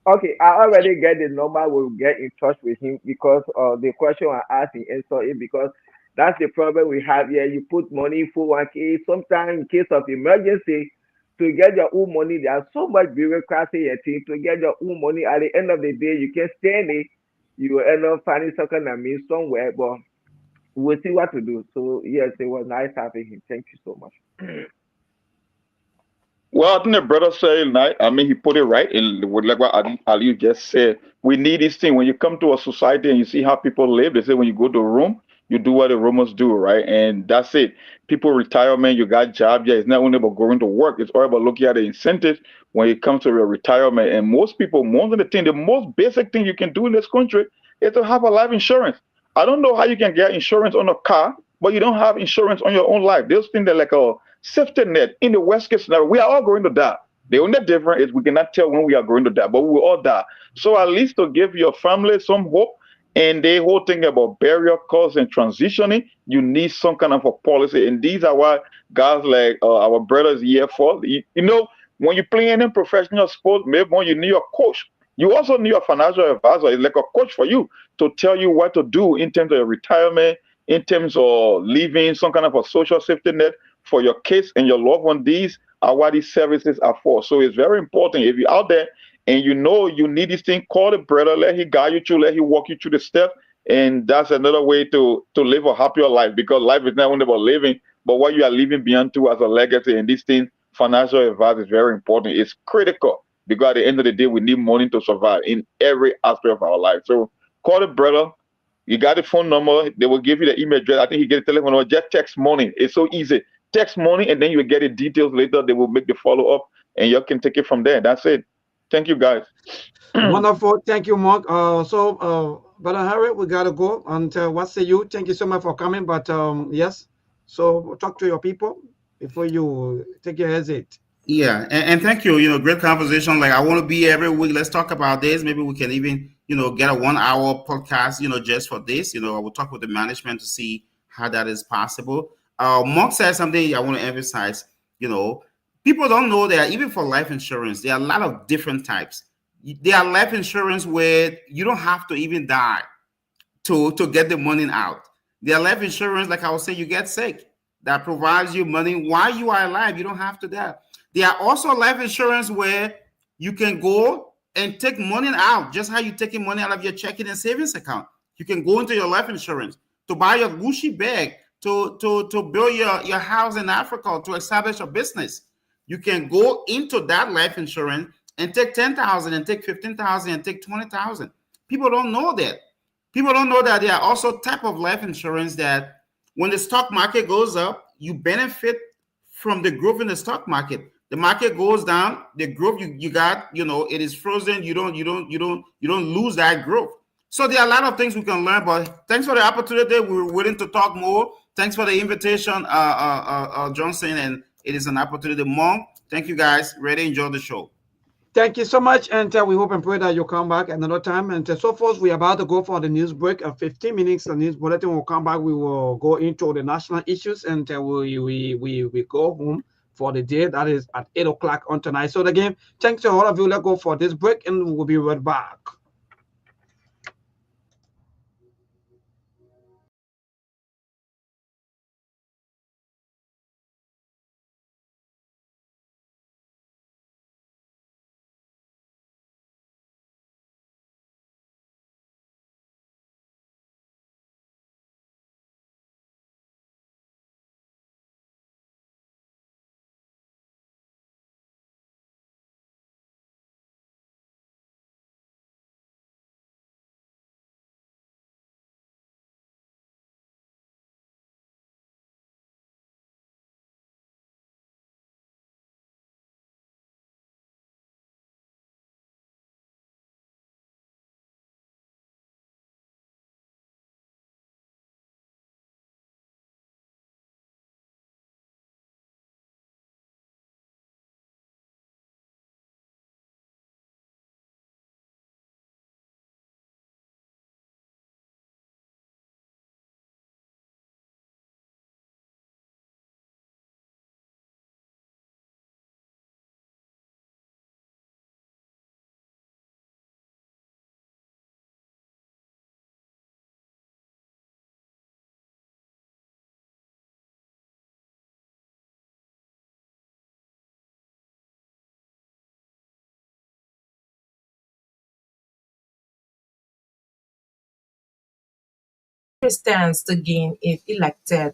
I: okay, I already get the number. We'll get in touch with him because the question I asked him answer it, because that's the problem we have here. You put money for 1K, sometimes in case of emergency, to get your own money, there's so much bureaucracy here to get your own money. At the end of the day, you can stand it. You will end up finding some kind of means somewhere, but we'll see what to do. So yes, it was nice having him. Thank you so much.
G: Well, I think the brother said, I mean, he put it right. Like what Ali just said, we need this thing. When you come to a society and you see how people live, they say when you go to a room, you do what the Romans do, right? And that's it. People retirement, you got job. Yeah, it's not only about going to work. It's all about looking at the incentives when it comes to your retirement. And most people, more than the most basic thing you can do in this country is to have a life insurance. I don't know how you can get insurance on a car, but you don't have insurance on your own life. Those things that like a safety net in the worst case scenario. We are all going to die. The only difference is we cannot tell when we are going to die, but we will all die. So at least to give your family some hope, and the whole thing about burial costs and transitioning, you need some kind of a policy. And these are what guys like our brothers here for. When you're playing in professional sports, maybe when you need a coach, you also need a financial advisor. It's like a coach for you to tell you what to do in terms of your retirement, in terms of leaving some kind of a social safety net for your kids and your loved one. These are what these services are for. So it's very important. If you're out there and you know you need this thing, call the brother, let him guide you through, let him walk you through the steps. And that's another way to live a happier life, because life is not only about living, but what you are leaving behind too as a legacy. And this thing, financial advice is very important. It's critical, because at the end of the day, we need money to survive in every aspect of our life. So call the brother. You got the phone number. They will give you the email address. I think you get the telephone number. Just text money. It's so easy. Text money, and then you will get the details later. They will make the follow up, and you can take it from there. That's it. Thank you, guys.
E: Wonderful. Thank you, Mark. Brother Harry, we gotta go. And what say you? Thank you so much for coming. But yes, so talk to your people before you take your exit.
F: Yeah, and thank you. Great conversation. Like, I want to be every week. Let's talk about this. Maybe we can even, get a 1 hour podcast, just for this. I will talk with the management to see how that is possible. Mark said something I want to emphasize. People don't know that even for life insurance, there are a lot of different types. There are life insurance where you don't have to even die to get the money out. There are life insurance, like I was saying, you get sick, that provides you money while you are alive. You don't have to die. There are also life insurance where you can go and take money out, just how you're taking money out of your checking and savings account. You can go into your life insurance to buy your Gucci bag, to build your house in Africa, to establish a business. You can go into that life insurance and take 10,000 and take 15,000 and take 20,000. People don't know that. People don't know that there are also type of life insurance that when the stock market goes up, you benefit from the growth in the stock market. The market goes down, the growth you got, it is frozen. You don't lose that growth. So there are a lot of things we can learn. But thanks for the opportunity. We're willing to talk more. Thanks for the invitation, Johnson, and it is an opportunity. Monk, thank you guys. Really enjoy the show.
E: Thank you so much, and we hope and pray that you'll come back another time. And so forth, we're about to go for the news break. 15 minutes, the news bulletin will come back. We will go into the national issues, and we go home for the day. That is at 8 o'clock on tonight. So again, thanks to all of you. Let's go for this break, and we'll be right back.
K: stands to gain if elected.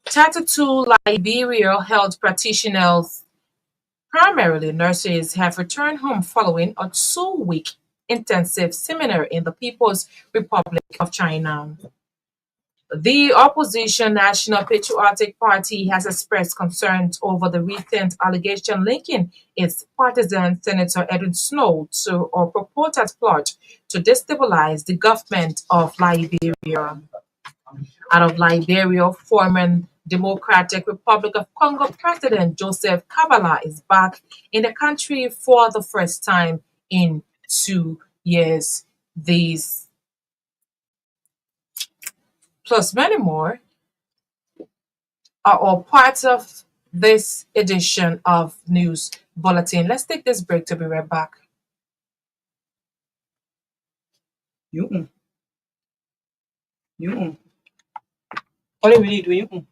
K: 32 Liberia health practitioners, primarily nurses, have returned home following a 2-week intensive seminar in the People's Republic of China. The opposition National Patriotic Party has expressed concerns over the recent allegation linking its partisan Senator Edwin Snow to a purported plot to destabilize the government of Liberia. Out of Liberia, former Democratic Republic of Congo President Joseph Kabila is back in the country for the first time in 2 years. These, plus many more, are all parts of this edition of News Bulletin. Let's take this break to be right back. What do we need?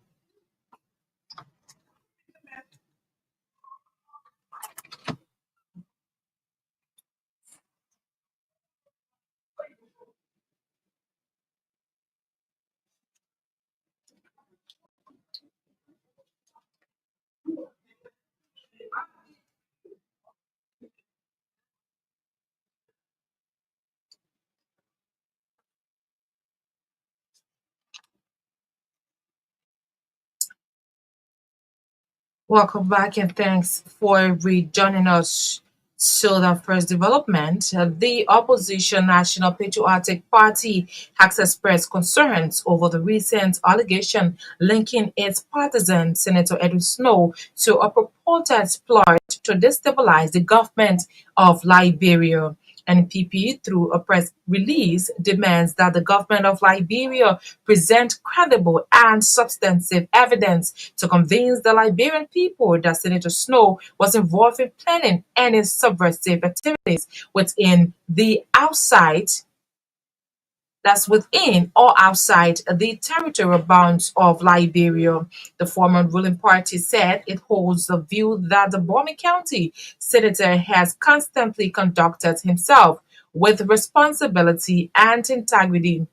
K: Welcome back and thanks for rejoining us. So the first development, the opposition National Patriotic Party has expressed concerns over the recent allegation linking its partisan Senator Edwin Snow to a purported plot to destabilize the government of Liberia. NPP, through a press release, demands that the government of Liberia present credible and substantive evidence to convince the Liberian people that Senator Snow was involved in planning any subversive activities within or outside the territorial bounds of Liberia. The former ruling party said it holds the view that the Bomi County senator has constantly conducted himself with responsibility and integrity,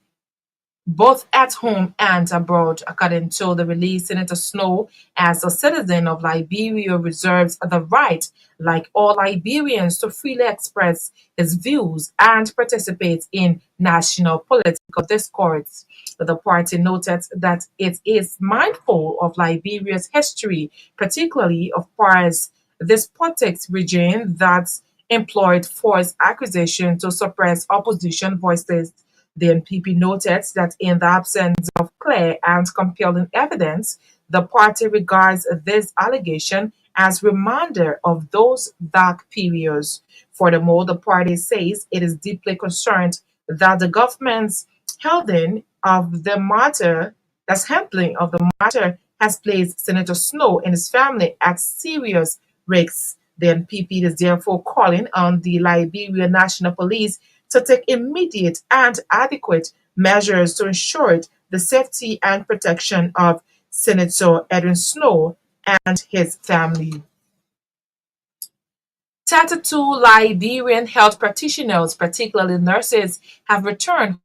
K: both at home and abroad. According to the release, Senator Snow, as a citizen of Liberia, reserves the right, like all Liberians, to freely express his views and participate in national political discourse. The party noted that it is mindful of Liberia's history, particularly of Paris, despotic regime that employed forced acquisition to suppress opposition voices. The NPP noted that in the absence of clear and compelling evidence, the party regards this allegation as reminder of those dark periods. Furthermore, the party says it is deeply concerned that the government's handling of the matter has placed Senator Snow and his family at serious risks. The NPP is therefore calling on the Liberia National Police to take immediate and adequate measures to ensure the safety and protection of Senator Edwin Snow and his family. 32 Liberian health practitioners, particularly nurses, have returned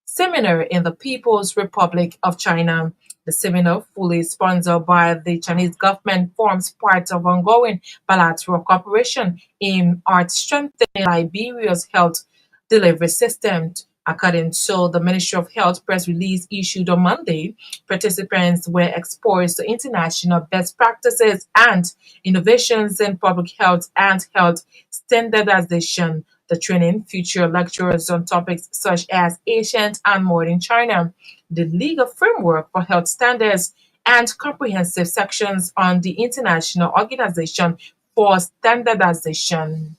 K: seminar in the People's Republic of China. The seminar, fully sponsored by the Chinese government, forms part of ongoing bilateral cooperation aimed at strengthening Liberia's health delivery system. According to the Ministry of Health press release issued on Monday, participants were exposed to international best practices and innovations in public health and health standardization. The training featured lectures on topics such as ancient and modern China, the legal framework for health standards, and comprehensive sections on the International Organization for Standardization.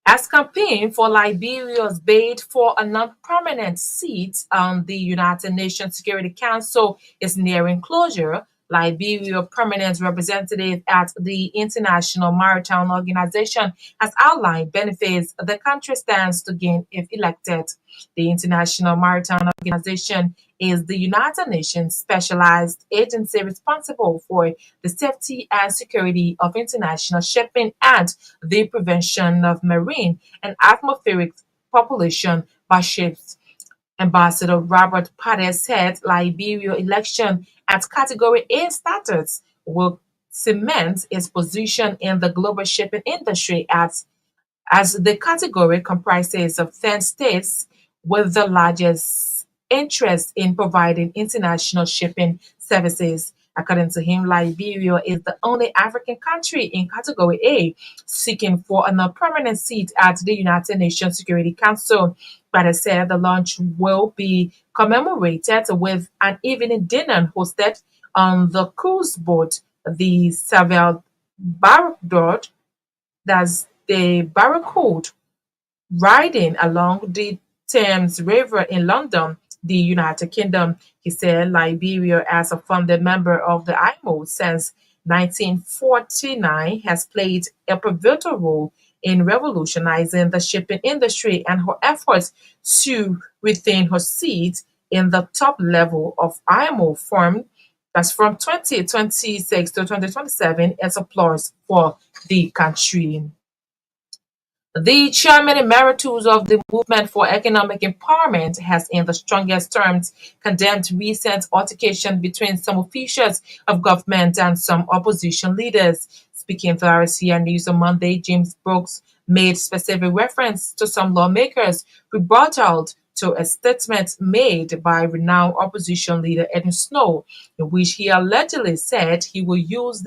K: As campaign for Liberia's bid for a non-permanent seat on the United Nations Security Council is nearing closure, Liberia permanent representative at the International Maritime Organization, has outlined benefits the country stands to gain if elected. The International Maritime Organization is the United Nations specialized agency responsible for the safety and security of international shipping and the prevention of marine and atmospheric population by ships. Ambassador Robert Pades said Liberia election at Category A status will cement its position in the global shipping industry as the category comprises of 10 states with the largest interest in providing international shipping services. According to him, Liberia is the only African country in Category A seeking for a permanent seat at the United Nations Security Council. But it said the launch will be commemorated with an evening dinner hosted on the cruise boat, the Savile Barrador, that's the Barracuda, riding along the Thames River in London, the United Kingdom. He said Liberia, as a founding member of the IMO since 1949, has played a pivotal role in revolutionizing the shipping industry, and her efforts to retain her seat in the top level of IMO from 2026 to 2027 is a plus for the country. The chairman emeritus of the Movement for Economic Empowerment has, in the strongest terms, condemned recent altercation between some officials of government and some opposition leaders. Speaking to RCA News on Monday, James Brooks made specific reference to some lawmakers rebuttal to a statement made by renowned opposition leader Edwin Snow, in which he allegedly said he will use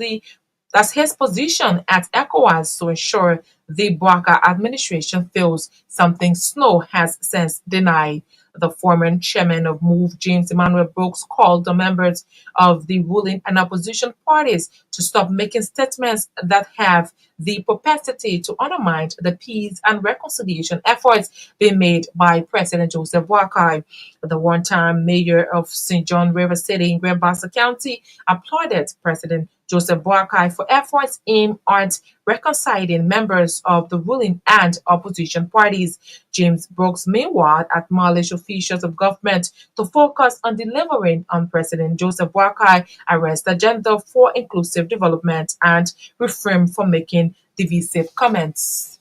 K: that's his position at ECOWAS to ensure the Barker administration fails, something Snow has since denied. The former chairman of MOVE, James Emmanuel Brooks, called the members of the ruling and opposition parties to stop making statements that have the propensity to undermine the peace and reconciliation efforts being made by President Joseph Boakai. The one-time mayor of St. John River City in Grand Bassa County applauded President Joseph Boakai for efforts aimed at reconciling members of the ruling and opposition parties. James Brooks, meanwhile, acknowledged officials of government to focus on delivering on President Joseph Boakai arrest agenda for inclusive development and refrain from making divisive comments.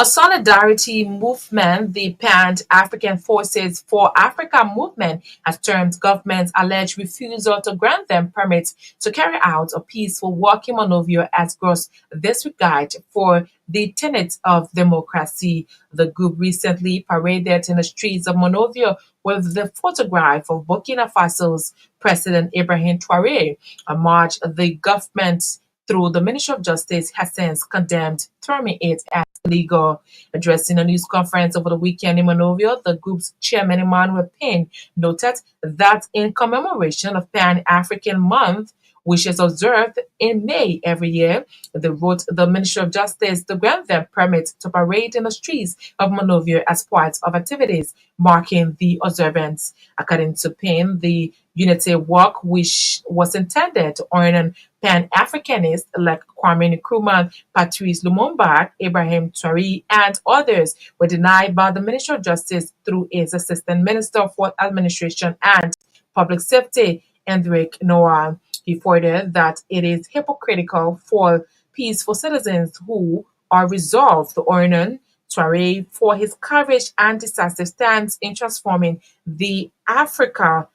K: A solidarity movement, the Pan-African Forces for Africa movement, has termed government's alleged refusal to grant them permits to carry out a peaceful walk in Monrovia as gross disregard for the tenets of democracy. The group recently paraded in the streets of Monrovia with the photograph of Burkina Faso's President Ibrahim Traoré, a march the government through the Ministry of Justice has since condemned, terming it as illegal. Addressing a news conference over the weekend in Monrovia, the group's chairman Emmanuel Payne noted that in commemoration of Pan-African Month, which is observed in May every year, they wrote the Ministry of Justice to grant them permits to parade in the streets of Monrovia as part of activities marking the observance. According to Payne, the Unity Walk, which was intended to honor Pan-Africanists like Kwame Nkrumah, Patrice Lumumba, Ibrahim Traoré, and others, were denied by the Ministry of Justice through its Assistant Minister for Administration and Public Safety, Hendrik Noah. He furthered that it is hypocritical for peaceful citizens who are resolved to honor Traoré for his courage and decisive stance in transforming the African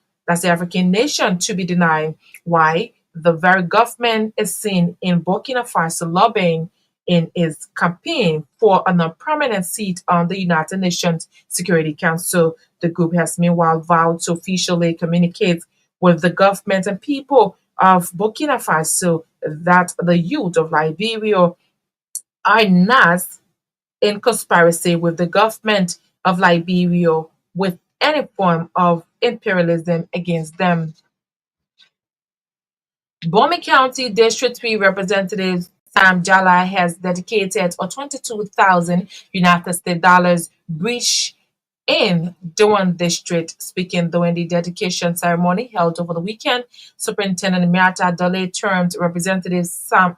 K: nation, to be denied. Why? The very government is seen in Burkina Faso lobbying in its campaign for a permanent seat on the United Nations Security Council. The group has meanwhile vowed to officially communicate with the government and people of Burkina Faso that the youth of Liberia are not in conspiracy with the government of Liberia with any form of imperialism against them. Bomi County District 3 Representative Sam Jala has dedicated a 22,000 United States dollars bridge in Dewan District. Speaking during the dedication ceremony held over the weekend, Superintendent Miata Dole termed Representative Sam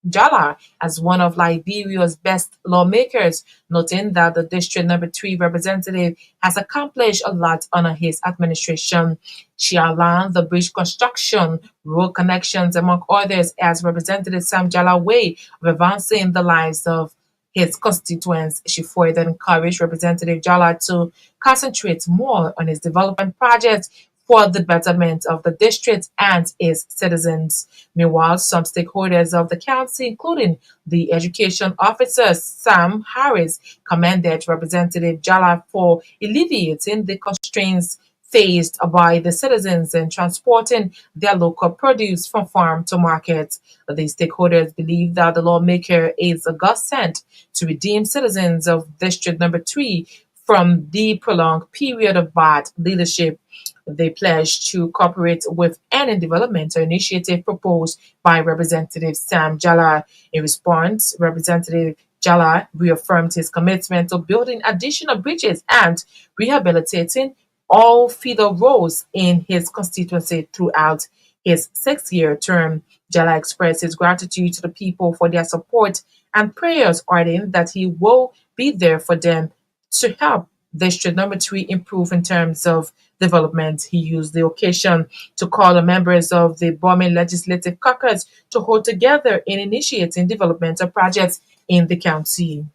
K: Jala as one of Liberia's best lawmakers, noting that the District Number 3 representative has accomplished a lot under his administration. She outlined the bridge construction, road connections, among others, as Representative Sam Jala way of advancing the lives of his constituents. She further encouraged Representative Jala to concentrate more on his development projects for the betterment of the district and its citizens. Meanwhile, some stakeholders of the council, including the education officer Sam Harris, commended Representative Jala for alleviating the constraints faced by the citizens in transporting their local produce from farm to market. The stakeholders believe that the lawmaker is a godsend to redeem citizens of District Number 3 from the prolonged period of bad leadership. They pledge to cooperate with any developmental initiative proposed by Representative Sam Jala. In response, Representative Jala reaffirmed his commitment to building additional bridges and rehabilitating all feeder roads in his constituency throughout his 6-year term. Jala expressed his gratitude to the people for their support and prayers, adding that he will be there for them to help District Number 3 improve in terms of development. He used the occasion to call on members of the Bomi Legislative Caucus to hold together in initiating developmental projects in the county.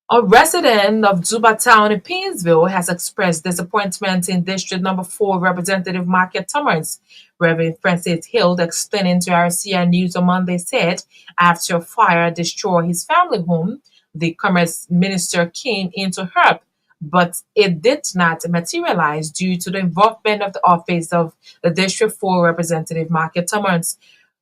K: A resident of Zuba Town in Painesville has expressed disappointment in District Number 4 Representative Market Thomas. Reverend Francis Hill, explaining to RCI News on Monday, said after a fire destroyed his family home, the Commerce Minister came in to help, but it did not materialize due to the involvement of the office of the District 4 Representative Market Thomas.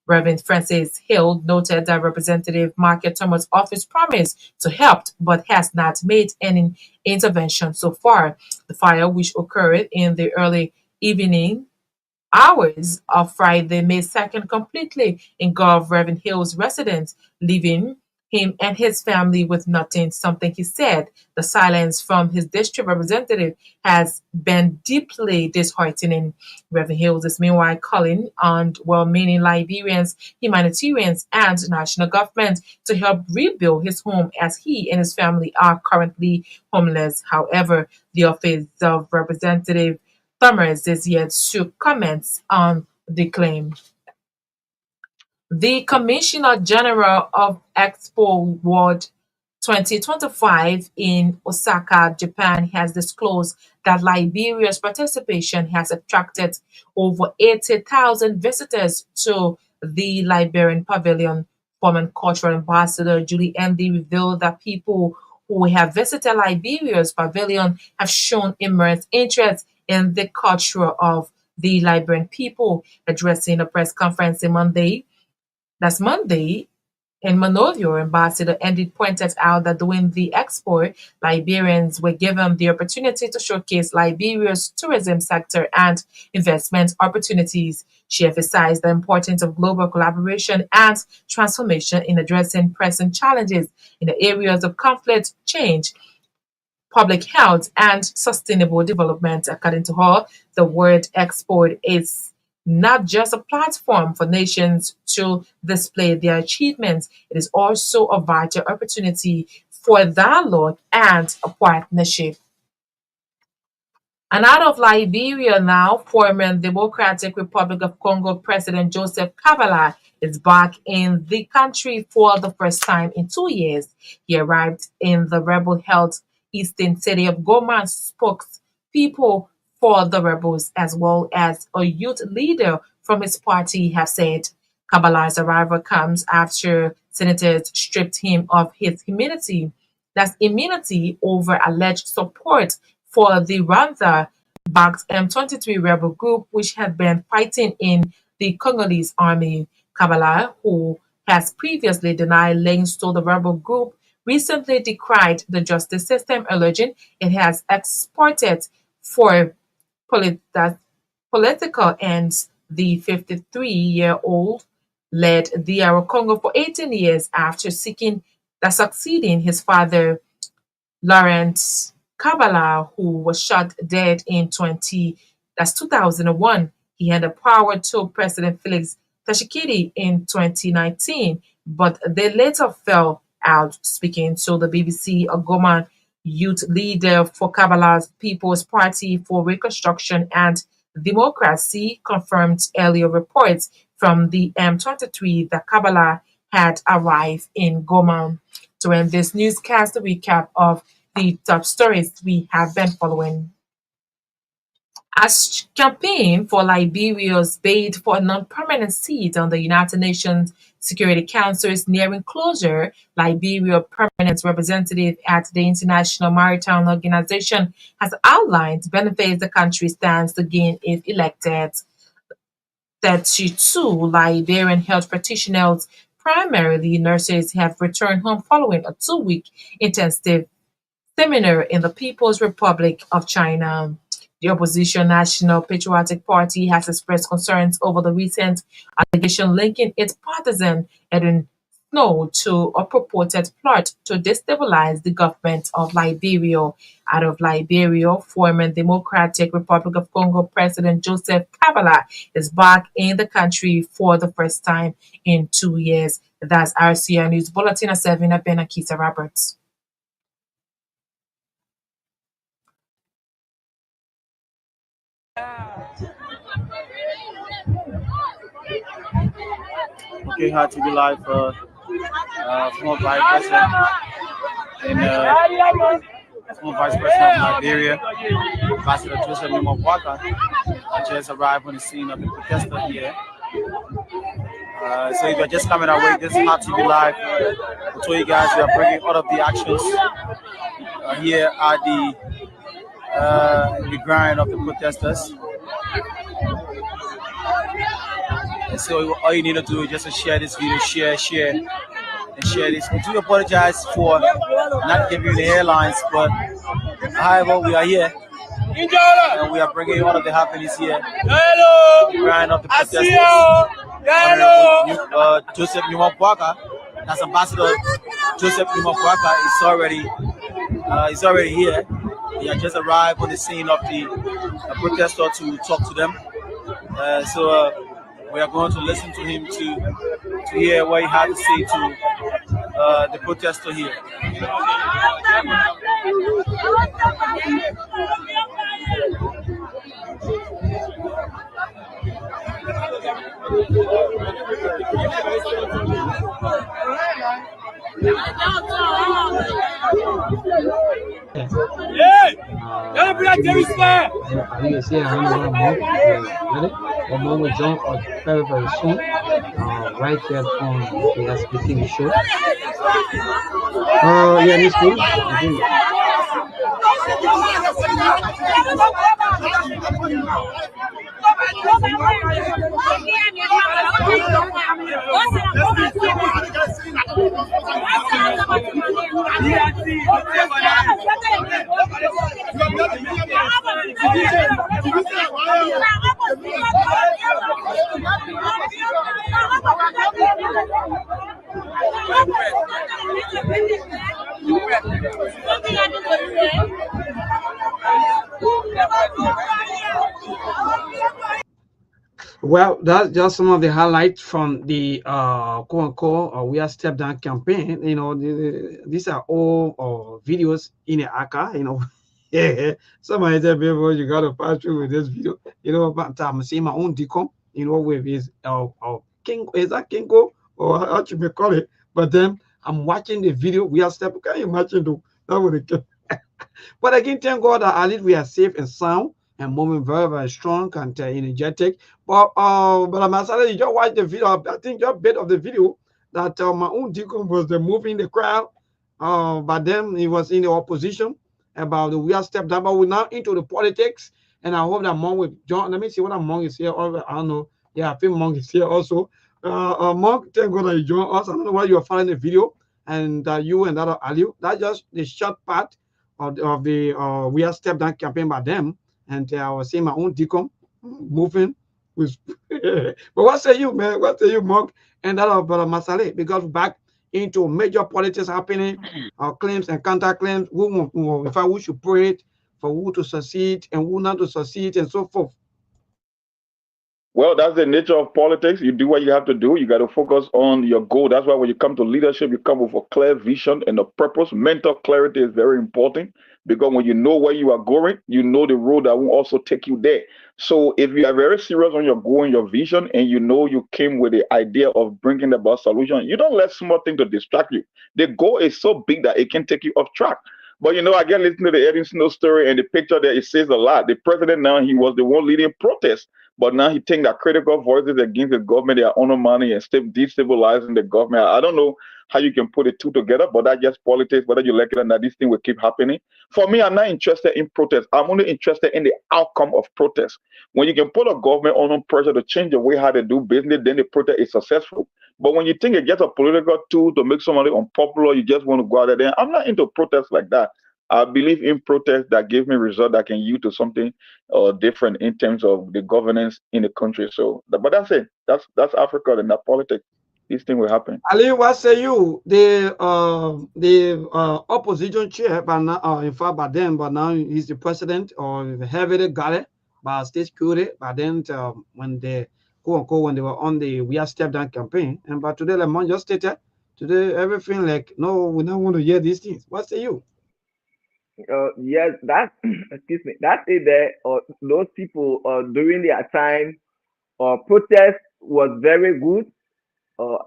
K: Reverend Francis Hill noted that Representative Market Thomas' office promised to help but has not made any intervention so far. The fire, which occurred in the early evening hours of Friday, May 2nd, completely engulfed Reverend Hill's residence, leaving him and his family with nothing, something he said the silence from his district representative has been deeply disheartening. Reverend Hills is meanwhile calling on well-meaning Liberians, humanitarians, and national government to help rebuild his home as he and his family are currently homeless. However, the office of Representative Thomas is yet to comment on the claim. The Commissioner General of Expo World 2025 in Osaka, Japan, has disclosed that Liberia's participation has attracted over 80,000 visitors to the Liberian Pavilion. Former Cultural Ambassador Julie Andy revealed that people who have visited Liberia's pavilion have shown immense interest in the culture of the Liberian people. Addressing a press conference on Monday, in Monrovia, Ambassador Andy pointed out that during the expo, Liberians were given the opportunity to showcase Liberia's tourism sector and investment opportunities. She emphasized the importance of global collaboration and transformation in addressing present challenges in the areas of conflict, change, public health, and sustainable development. According to her, the World Expo is not just a platform for nations to display their achievements, it is also a vital opportunity for dialogue and a partnership. And out of Liberia now, former Democratic Republic of Congo President Joseph Kabila is back in the country for the first time in 2 years. He arrived in the rebel-held eastern city of Goma, spokespeople for the rebels as well as a youth leader from his party have said. Kabala's arrival comes after senators stripped him of his immunity. That's immunity over alleged support for the Rwanda-backed M23 rebel group, which had been fighting in the Congolese army. Kabila, who has previously denied links to the rebel group, recently decried the justice system, alleging it has exported for political ends. The 53-year-old led DR Congo for 18 years after succeeding his father, Laurent Kabbalah, who was shot dead in 2001. He handed power to President Felix Tshisekedi in 2019, but they later fell out. Speaking to the BBC, a Goma youth leader for Kabbalah's People's Party for Reconstruction and Democracy confirmed earlier reports from the M23 that Kabbalah had arrived in Goma. To end this newscast, a recap of the top stories we have been following. As campaign for Liberia's bid for a non-permanent seat on the United Nations Security Council is nearing closure, Liberia permanent representative at the International Maritime Organization has outlined benefits the country stands to gain if elected. 32 Liberian health practitioners, primarily nurses, have returned home following a 2-week intensive seminar in the People's Republic of China. The opposition National Patriotic Party has expressed concerns over the recent allegation linking its partisan Edwin Snow to a purported plot to destabilize the government of Liberia. Out of Liberia, former Democratic Republic of Congo President Joseph Kabila is back in the country for the first time in 2 years. That's RCR News Bulletin at 7. I've been Akita Roberts.
L: Okay, hard to be live from Vice President and former Vice President of Liberia, Ambassador Joseph Waka, just arrived on the scene of the protester here. So if you're just coming our way, this is Hot TV Live. I'll tell you guys we are bringing all of the actions here at the grind of the protesters. And so all you need to do is just share this video, share, and share this. We do apologize for not giving you the headlines, but however, we are here. And we are bringing you all of the happenings here. The grind of the protesters. Joseph Waka, that's Ambassador Joseph Waka is already here. He had just arrived on the scene of the protester to talk to them. So we are going to listen to him to hear what he had to say to the protester here.
E: John very, very soon, right here on the Sktv show. Yeah, this cool. Well, that's just some of the highlights from the quote-unquote We Are Step Down campaign. You know, these are all videos in the ACA, you know. Yeah, somebody said before you gotta pass through with this video, you know, but I'm seeing my own decom, you know, with his King, is that Kingo or how you may call it? But then I'm watching the video. We are step. Can you imagine though? That would have. But again, thank God that at least we are safe and sound and moving very, very strong and energetic. But I'm sorry, you just watch the video. I think just bit of the video that my own deacon was moving the crowd. But then he was in the opposition about the we are step down. But we're now into the politics, and I hope that Monk with John. Let me see what Monk is here. I don't know. Yeah, I think Monk is here also. Monk, thank God that you joined us. I don't know why you are following the video, and you and that Aliu. That's just the short part of the we are step down campaign by them. And I was seeing my own deacon moving with but what say you, man? What say you, Monk? And that of Brother Masale, because back into major politics happening, claims and counterclaims, who should pray it for who to succeed and who not to succeed and so forth.
G: Well, that's the nature of politics. You do what you have to do. You got to focus on your goal. That's why when you come to leadership, you come with a clear vision and a purpose. Mental clarity is very important because when you know where you are going, you know the road that will also take you there. So if you are very serious on your goal and your vision, and you know you came with the idea of bringing about solution, you don't let small things to distract you. The goal is so big that it can take you off track. But again, listening to the Eddie Snow story and the picture there, it says a lot. The president now, he was the one leading protests. But now he thinks that critical voices against the government, they are undermining and destabilizing the government. I don't know how you can put the two together, but that's just politics, whether you like it or not, this thing will keep happening. For me, I'm not interested in protest. I'm only interested in the outcome of protest. When you can put a government under pressure to change the way how they do business, then the protest is successful. But when you think it gets a political tool to make somebody unpopular, you just want to go out there. I'm not into protests like that. I believe in protests that give me result that can use to something different in terms of the governance in the country. So, but that's it. That's Africa and that politics. This thing will happen.
E: Ali, what say you? The opposition chair, but now, in fact, but now he's the president or heavily guarded by state security. But then when they when they were on the We Are Step Down campaign, and but today, like Mon just stated, today everything like no, we don't want to hear these things. What say you?
I: Yes, that excuse me, that is there. Those people during their time, protest was very good.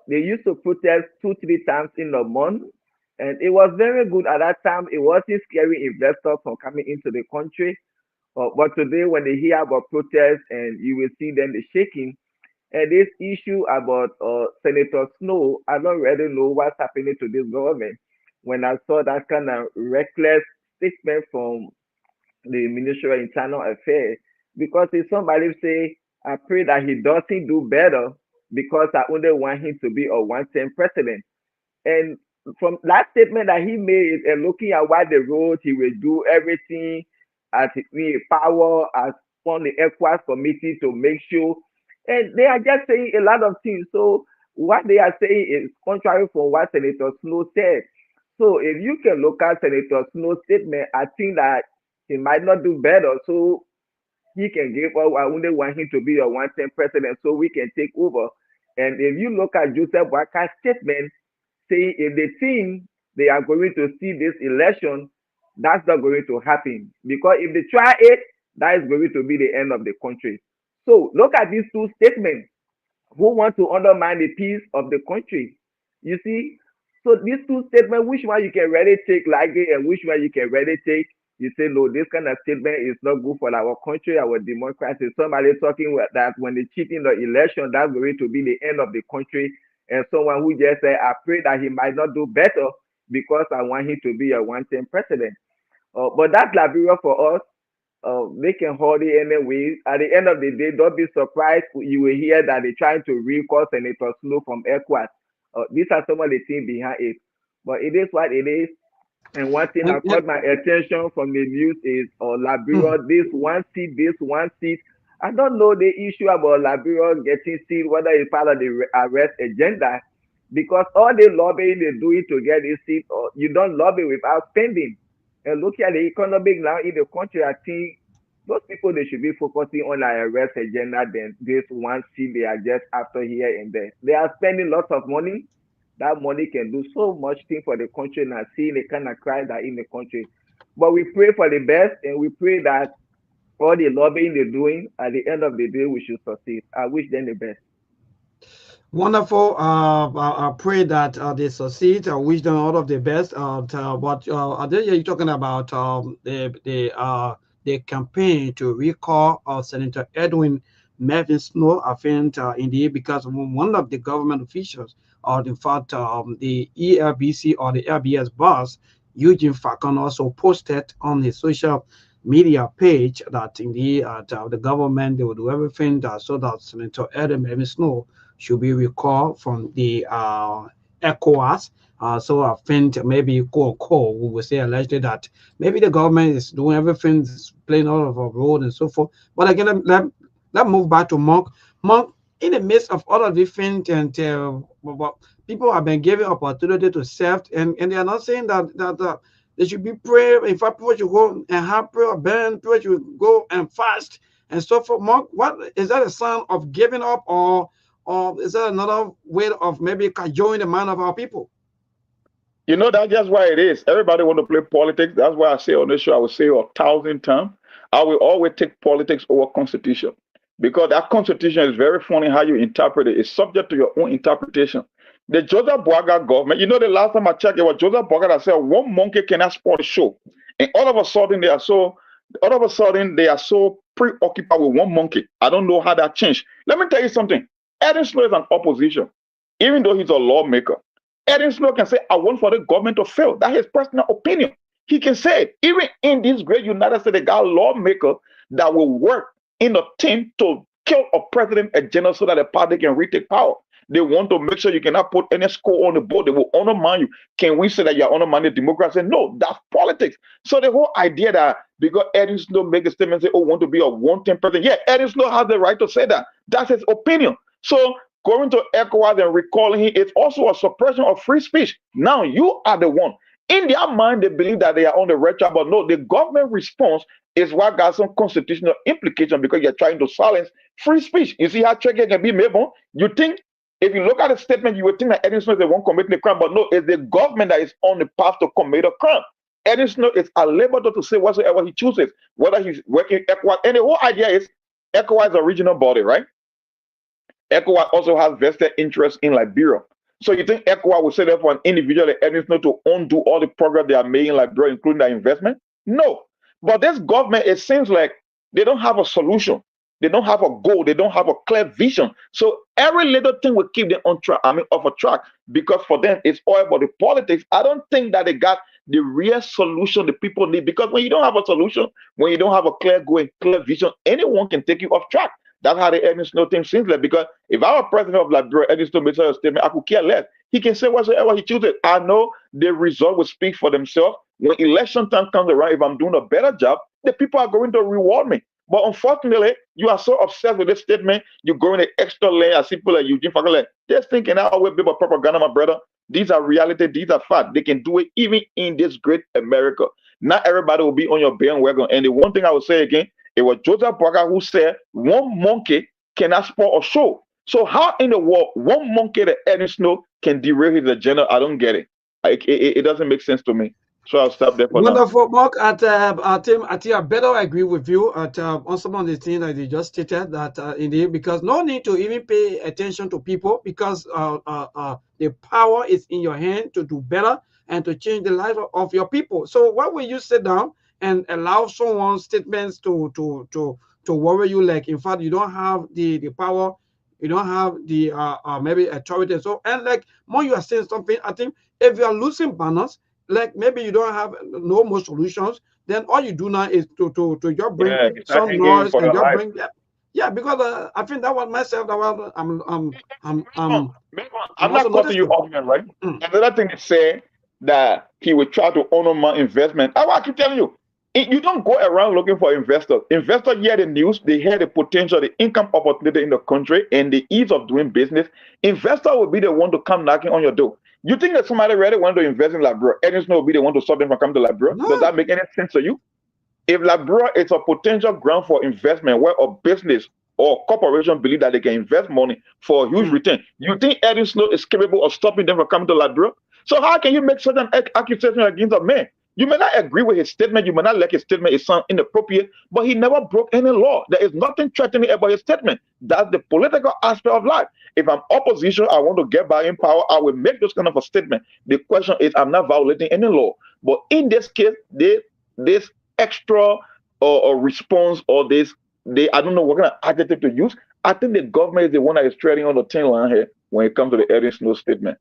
I: They used to protest 2-3 times in a month, and it was very good at that time. It wasn't scary investors from coming into the country. But today, when they hear about protests, and you will see them shaking, and this issue about Senator Snow, I don't really know what's happening to this government. When I saw that kind of reckless statement from the Ministry of Internal Affairs, because if somebody say, I pray that he doesn't do better because I only want him to be a one-term president. And from that statement that he made, and looking at what the road, he will do everything as his power as on the ECOWAS committee to make sure. And they are just saying a lot of things. So what they are saying is contrary from what Senator Snow said. So if you can look at Senator Snow's statement, I think that he might not do better. So he can give up. I only want him to be a one-term president so we can take over. And if you look at Joseph Boakar's statement, say if they think they are going to see this election, that's not going to happen. Because if they try it, that is going to be the end of the country. So look at these two statements. Who want to undermine the peace of the country? You see? So these two statements, which one you can really take like it and which one you can really take, you say, no, this kind of statement is not good for our country, our democracy. Somebody talking that when they cheat in the election, that's going to be the end of the country. And someone who just said, I pray that he might not do better because I want him to be a one-term president. But that's Liberia for us. They can hold it anyway. At the end of the day, don't be surprised. You will hear that they're trying to recall Senator Snow from ECOWAS. These are some of the things behind it. But it is what it is. And one thing that caught my attention from the news is Liberia, this one seat. I don't know the issue about Liberia getting seat, whether it's part of the arrest agenda, because all the lobbying they do it to get this seat, you don't lobby without spending. And look at the economic now in the country, I think those people, they should be focusing on the arrest agenda than this one seat they are just after here and there. They are spending lots of money. That money can do so much thing for the country, and I see the kind of crime that in the country. But we pray for the best, and we pray that all the lobbying they're doing, at the end of the day, we should succeed. I wish them the best.
E: Wonderful. I pray that they succeed. I wish them all of the best. But you're talking about the campaign to recall Senator Edwin Melvin Snow. I think indeed because one of the government officials, or in fact the ELBC or the LBS boss, Eugene Falcon, also posted on his social media page that indeed the government, they will do everything so that Senator Edwin Melvin Snow should be recalled from the ECOWAS. So I think maybe we will say allegedly that maybe the government is doing everything, playing all of our road and so forth. But again, let's move back to Monk. Monk, in the midst of all of different and people have been given opportunity to serve, and they are not saying that they should be prayer. In fact, people should go and have prayer, burn, people should go and fast and so forth. Mark, what is that a sign of giving up, or is that another way of maybe cajoling the mind of our people?
G: You know, that's just why it is. Everybody want to play politics. That's why I say on this show, I will say 1,000 times, I will always take politics over constitution. Because that constitution is very funny how you interpret it. It's subject to your own interpretation. The Joseph Boaga government, you know, the last time I checked, it was Joseph Boaga that said one monkey cannot spoil the show. And all of a sudden they are so preoccupied with one monkey. I don't know how that changed. Let me tell you something. Edwin Snow is an opposition, even though he's a lawmaker. Edwin Snow can say, I want for the government to fail. That's his personal opinion. He can say it. Even in this great United States, they got a lawmaker that will work in a team to kill a president, a general, so that the party can retake power. They want to make sure you cannot put any score on the board. They will undermine you. Can we say that you're undermining democracy? No, that's politics. So the whole idea that because Edwin Snow make a statement, say, oh, want to be a one-term president. Yeah, Edwin Snow has the right to say that. That's his opinion. So going to ECOWAS and recalling him is also a suppression of free speech. Now you are the one. In their mind, they believe that they are on the right track, but no, the government response is what got some constitutional implication because you're trying to silence free speech. You see how tricky it can be, Mabel? You think, if you look at the statement, you would think that Edwin Snow is the one committing the crime, but no, it's the government that is on the path to commit a crime. Edwin Snow is a liberty to say whatsoever he chooses, whether he's working ECOWAS. And the whole idea is ECOWAS is a regional body, right? ECOWAS also has vested interest in Liberia. So you think ECOWAS will say that for an individual like Edwin Snow to undo all the progress they are making in Liberia, including their investment? No. But this government, it seems like they don't have a solution. They don't have a goal. They don't have a clear vision. So every little thing will keep them on track. Off a track, because for them it's all about the politics. I don't think that they got the real solution the people need. Because when you don't have a solution, when you don't have a clear goal and clear vision, anyone can take you off track. That's how the Edwin Snow thing seems like. Because if I were president of Liberia, Edwin Snow makes a statement, I could care less. He can say whatsoever he chooses. I know the result will speak for themselves. When election time comes around, if I'm doing a better job, the people are going to reward me. But unfortunately, you are so obsessed with this statement, you're going the extra layer. As people like Eugene Fakale, they're thinking, I always be about propaganda, my brother. These are reality, these are facts. They can do it even in this great America. Not everybody will be on your bandwagon. And the one thing I will say again, it was Joseph Boaga who said, one monkey cannot spoil a show. So how in the world, one monkey that Edwin Snow can derail his agenda? I don't get it. It doesn't make sense to me. So I'll stop there for
E: Wonderful, Mark. I think I better agree with you on some of the things that you just stated, that indeed, because no need to even pay attention to people, because the power is in your hand to do better and to change the life of your people. So why will you sit down and allow someone's statements to worry you? Like, in fact, you don't have the power, you don't have the maybe authority. So, and like more you are saying something, I think if you are losing balance, like maybe you don't have no more solutions, then all you do now is to just bring some noise and just bring because I think that was myself, that was I'm
G: not cutting you off, right? Another thing to say that he would try to honor my investment. I keep telling you, you don't go around looking for investors. Investors hear the news, they hear the potential, the income opportunity in the country, and the ease of doing business. Investor will be the one to come knocking on your door. You think that somebody really want to invest in Liberia, Edwin Snow will be the one to stop them from coming to Liberia? No. Does that make any sense to you? If Liberia is a potential ground for investment where a business or corporation believe that they can invest money for a huge return, you think Edwin Snow is capable of stopping them from coming to Liberia? So how can you make such an accusation against a man? You may not agree with his statement, you may not like his statement, it sounds inappropriate, but he never broke any law. There is nothing threatening about his statement. That's the political aspect of life. If I'm opposition, I want to get back in power, I will make those kind of a statement. The question is, I'm not violating any law. But in this case, this extra response, or I don't know what kind of adjective to use. I think the government is the one that is treading on the thin line here when it comes to the Edwin Snow statement.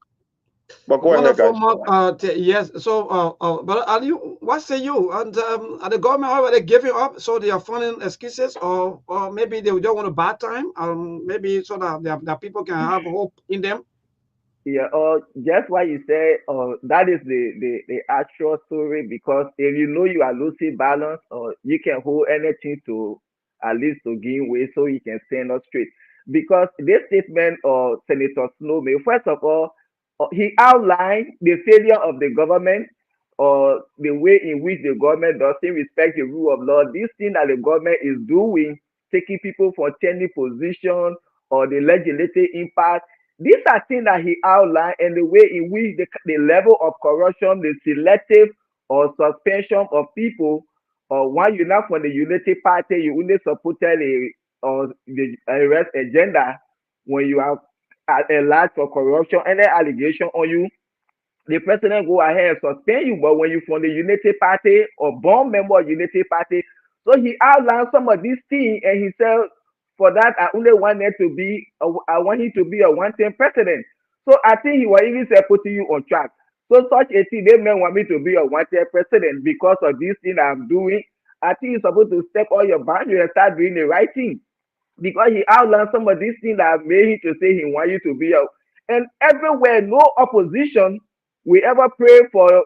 G: But go ahead, guys.
E: Mark, yes. So, but are you? What say you? And are the government already giving up, so they are finding excuses, or maybe they don't want a bad time? Maybe so that people can have hope in them.
I: Yeah. Just what you say. That is the actual story. Because if you know you are losing balance, or you can hold anything to at least to gain weight, so you can stand up straight. Because this statement of Senator Snow made, first of all, he outlined the failure of the government or the way in which the government doesn't respect the rule of law. This thing that the government is doing, taking people for tenure position or the legislative impact, these are things that he outlined, and the way in which the level of corruption, the selective or suspension of people, or when you're not from the unity party, you only supported the arrest agenda when you are alleged for corruption and the allegation on you, the president go ahead and suspend you. But when you from the Unity Party or born member of Unity Party, so he outlined some of these things, and he said, for that I only wanted to be, I want him to be a one-term president. So I think he was even say putting you on track. So such a thing, they may want me to be a one-term president because of this thing I'm doing. I think you're supposed to step all your boundaries and start doing the right thing, because he outlined some of these things that made him to say he want you to be a, and everywhere, no opposition will ever pray for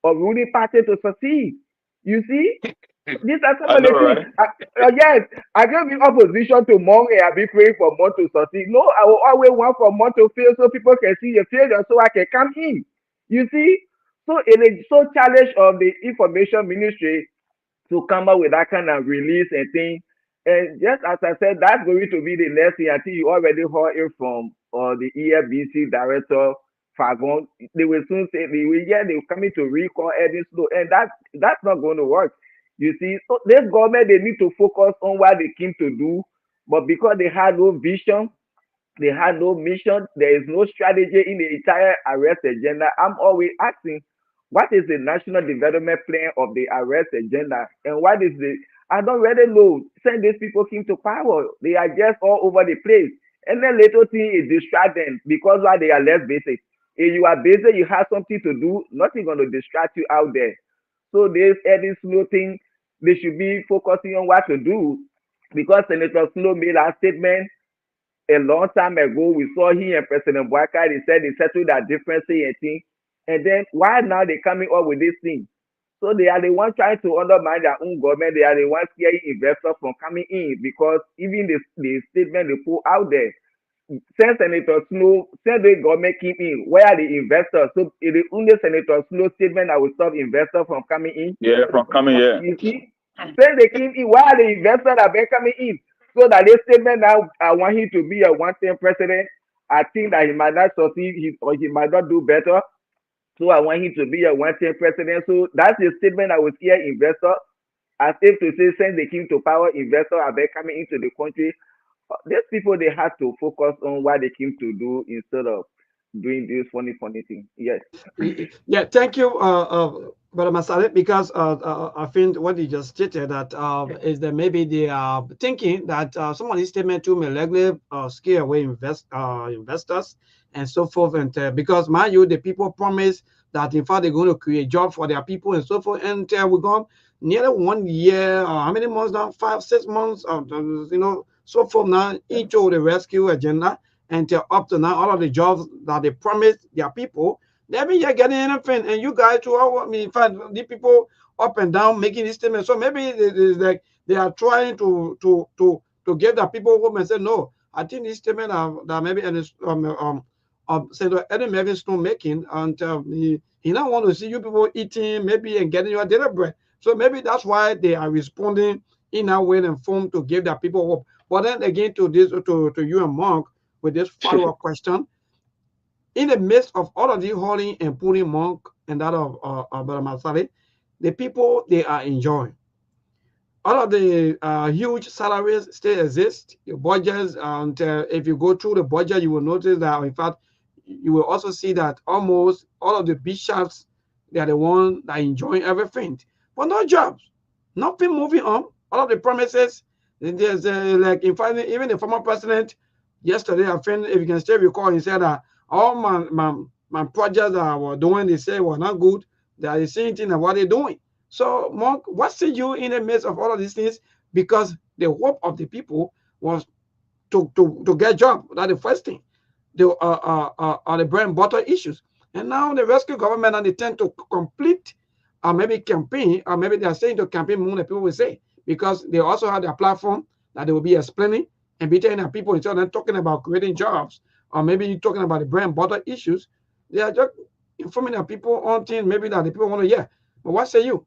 I: a ruling party to succeed. You see, these are some
G: I
I: of the
G: know,
I: things.
G: right?
I: Yes, I can be opposition to Monk and I be praying for Monk to succeed. No, I will always want for Monk to fail so people can see the failure so I can come in. You see, so it is so challenge of the information ministry to come up with that kind of release and thing. And just as I said, that's going to be the next thing. I think you already heard it from the EFBC director, Fagon. They will soon say, they're coming to recall Edith Slow. And that's not going to work. You see, so this government, they need to focus on what they came to do. But because they had no vision, they had no mission, there is no strategy in the entire arrest agenda. I'm always asking, what is the national development plan of the arrest agenda? And what is the, I don't really know. Since these people came to power, they are just all over the place. And then little thing is distract them because why they are less basic. If you are busy, you have something to do, nothing going to distract you out there. So this Eddie Snow thing, they should be focusing on what to do, because Senator Snow made a statement a long time ago. We saw he and President Bouaka, they said they settled that difference and thing. And then why now they coming up with this thing? So they are the ones trying to undermine their own government. They are the ones scaring investors from coming in, because even the statement they put out there, since Senator Snow, since the government came in, where are the investors? So it is only Senator Snow statement that will stop investors from coming in.
G: Yeah, from coming here.
I: You see, since they came in, why are the investors that been coming in? So that this statement now, I want him to be a one-term president. I think that he might not succeed, or he might not do better. So I want him to be a one-term president. So that's the statement I would hear investors, as if to say, since they came to power, investors are been coming into the country. These people, they have to focus on what they came to do instead of doing this funny thing. Yes.
E: Yeah, thank you, Brother Masale, because I think what you just stated that is that maybe they are thinking that some of these statements too may likely scare away investors and so forth, and because mind you, the people promise that in fact they're going to create jobs for their people and so forth, and we're gone nearly 1 year, how many months now? 5, 6 months, so forth now into the rescue agenda. And up to now, all of the jobs that they promised their people, they haven't yet getting anything. And you guys, too, I mean, in fact, the people up and down making this statement. So maybe it is like they are trying to get the people home and say, no, I think this statement that maybe Senator Eddie Melvin making, and he don't want to see you people eating maybe and getting your daily bread. So maybe that's why they are responding in a way and form to give their people hope. But then again, to you and Monk, with this follow-up question, in the midst of all of the holding and pulling Monk and that of Brother Masale, the people, they are enjoying. All of the huge salaries still exist, your budgets, and if you go through the budget, you will notice that, in fact, you will also see that almost all of the bishops, they are the ones that enjoy everything, but no jobs, nothing moving on. All of the promises, there's like, in fact, even the former president, yesterday, I think, if you can still recall, he said that all my projects that I was doing, they say were not good. They are the same thing of what they're doing. So, Monk, what see you in the midst of all of these things? Because the hope of the people was to get job. That's the first thing. The bread and butter issues. And now the rescue government, and they tend to complete maybe campaign, or maybe they are saying to campaign more than people will say, because they also have their platform that they will be explaining and be telling people, instead of talking about creating jobs, or maybe talking about the bread and butter issues, They are just informing the people on things maybe that the people want to hear. But what say you?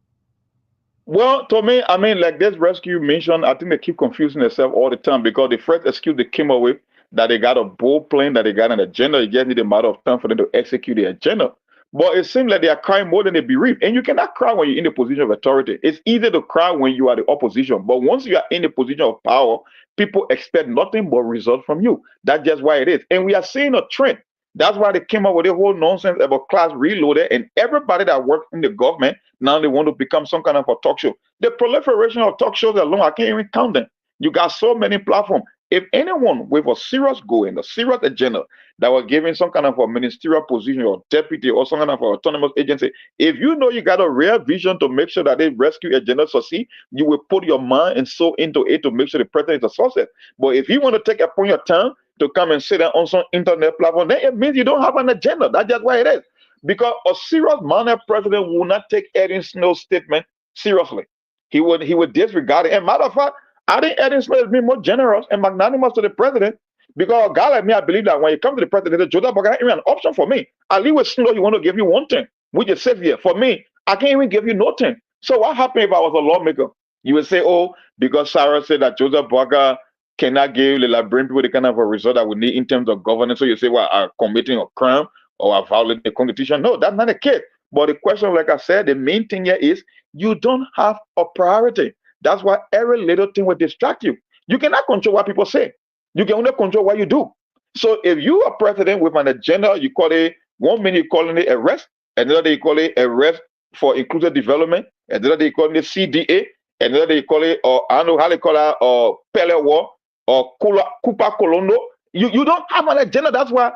G: Well, to me, I mean, like this rescue mission, I think they keep confusing themselves all the time because the first excuse they came up with that they got a bold plan, that they got an agenda, it just need a matter of time for them to execute the agenda. But it seems like they are crying more than they bereave. And you cannot cry when you're in the position of authority. It's easy to cry when you are the opposition. But once you are in the position of power, people expect nothing but results from you. That's just why it is. And we are seeing a trend. That's why they came up with the whole nonsense about class reloaded, and everybody that works in the government now they want to become some kind of a talk show. The proliferation of talk shows alone, I can't even count them. You got so many platforms. If anyone with a serious goal and a serious agenda that was given some kind of a ministerial position or deputy or some kind of an autonomous agency, if you know you got a real vision to make sure that the rescue agenda succeed, you will put your mind and soul into it to make sure the president is a success. But if you want to take upon your time to come and sit down on some internet platform, then it means you don't have an agenda. That's just why it is. Because a serious-minded president will not take Eddie Snow's statement seriously. He would disregard it. And matter of fact, I think Eddie Snow has been more generous and magnanimous to the president. Because a guy like me, I believe that when you come to the president, Joseph Boga ain't an option for me. At least with Snow, you want to give you one thing, which is savior. For me, I can't even give you nothing. So what happened if I was a lawmaker? You would say, oh, because Sarah said that Joseph Boga cannot give the Liberian people the kind of a result that we need in terms of governance. So you say, well, I'm committing a crime or I violated the constitution. No, that's not the case. But the question, like I said, the main thing here is you don't have a priority. That's why every little thing will distract you. You cannot control what people say. You can only control what you do. So if you are president with an agenda, you call it, 1 minute you call it arrest, another day you call it arrest for inclusive development, another day you call it CDA, another day you call it, or I don't know how they call it, or Pele War, or Kupa Kolondo. You don't have an agenda. That's why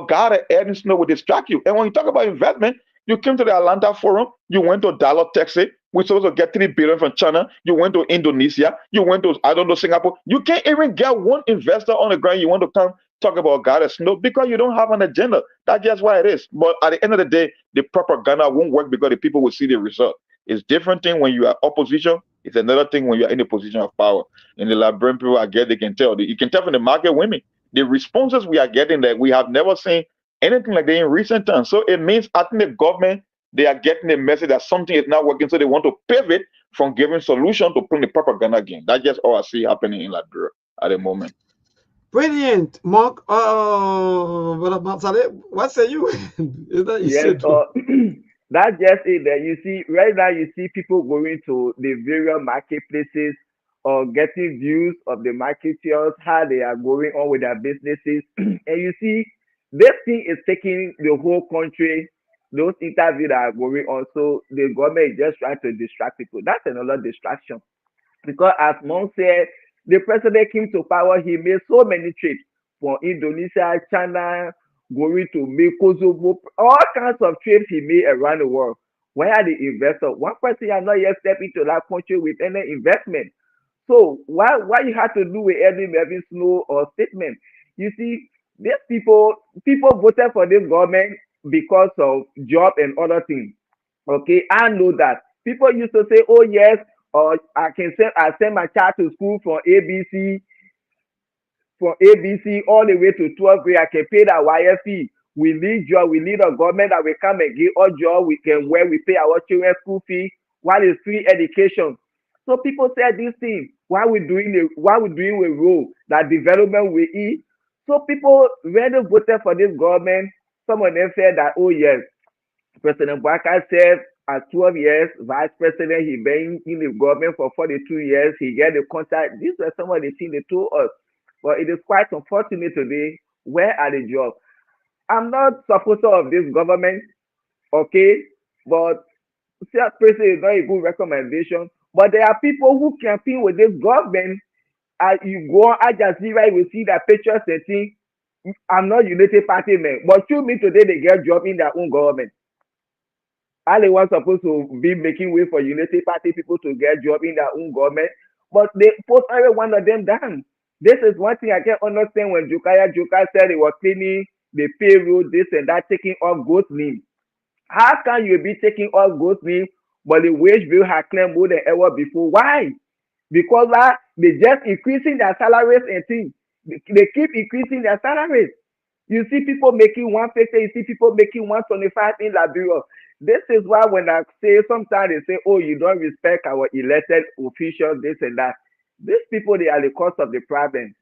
G: God and Snow will distract you. And when you talk about investment, you came to the Atlanta Forum, you went to Dallas, Texas, which supposed to get 3 billion from China, you went to Indonesia, you went to, I don't know, Singapore. You can't even get one investor on the ground. You want to come talk about God and Snow because you don't have an agenda. That's just why it is. But at the end of the day, the propaganda won't work because the people will see the result. It's different thing when you are opposition. It's another thing when you are in a position of power. And the Liberian people, I guess they can tell. You can tell from the market women. The responses we are getting that we have never seen anything like that in recent times. So it means I think the government, they are getting a message that something is not working. So they want to pivot from giving solution to putting the propaganda again. That's just all I see happening in Liberia at the moment.
E: Brilliant, Mark. What say you? Is that you
I: Yes,
E: said?
I: that's just it. That you see right now, you see people going to the various marketplaces or getting views of the marketeers, how they are going on with their businesses, and you see this thing is taking the whole country. Those interviews that are going on, so the government is just trying to distract people. That's another distraction. Because as Monk said, the president came to power, he made so many trips from Indonesia, China, going to make Kosovo, all kinds of trips he made around the world. Where are the investors? One person has not yet stepped into that country with any investment. So why you have to do with Eddie Melvin Snow or statement? You see, these people voted for this government because of job and other things. Okay, I know that. People used to say, oh yes, or I send my child to school from ABC all the way to 12th grade. I can pay that YFE. We need job. We need a government that will come and give us job. We can where we pay our children school fee while it's free education. So people say this thing. Why we doing a role that development will eat? So people when they voted for this government, some of them said that oh yes, President Bwaka served at 12 years, vice president, he been in the government for 42 years, he get the contract. These were some of the things they told us. But it is quite unfortunate today. Where are the jobs? I'm not supporter of this government, okay? But self-president is not a good recommendation. But there are people who campaign with this government. You go on Al Jazeera, you will see that pictures and things. I'm not United Party man, but you mean today they get job in their own government. All they were supposed to be making way for Unity Party people to get job in their own government, but they put every one of them down. This is one thing I can understand when Jukaya said he was cleaning the payroll, this and that, taking off goat name. How can you be taking off goat name, but the wage bill has claimed more than ever before? Why? Because they just increasing their salaries and things. They keep increasing their salaries. You see people making 150, you see people making 125 in Liberia. This is why when I say, sometimes they say, oh, you don't respect our elected officials, this and that. These people, they are the cause of the problem.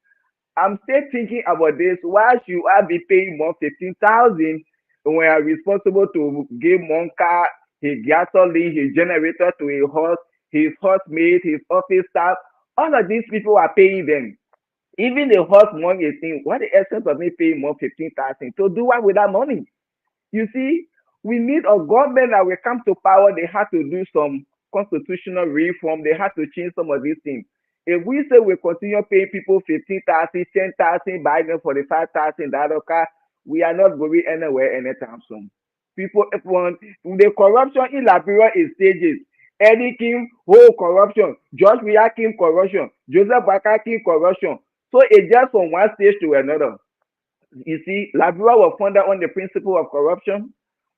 I: I'm still thinking about this. Why should I be paying more 15,000 when I'm responsible to give one car, his gasoline, his generator to a horse, his housemate, his office staff? All of these people are paying them. Even the horse money is saying, what the essence of me paying more 15,000 to do what with that money? You see, we need a government that will come to power. They have to do some constitutional reform. They have to change some of these things. If we say we continue paying people 15,000, 10,000, buy them 45,000, we are not going anywhere anytime soon. People, if one, the corruption in Liberia is stages. Eddie Kim, whole corruption. George Weah Kim corruption. Joseph Baka Kim corruption. So it's just from one stage to another. You see, Liberia was founded on the principle of corruption.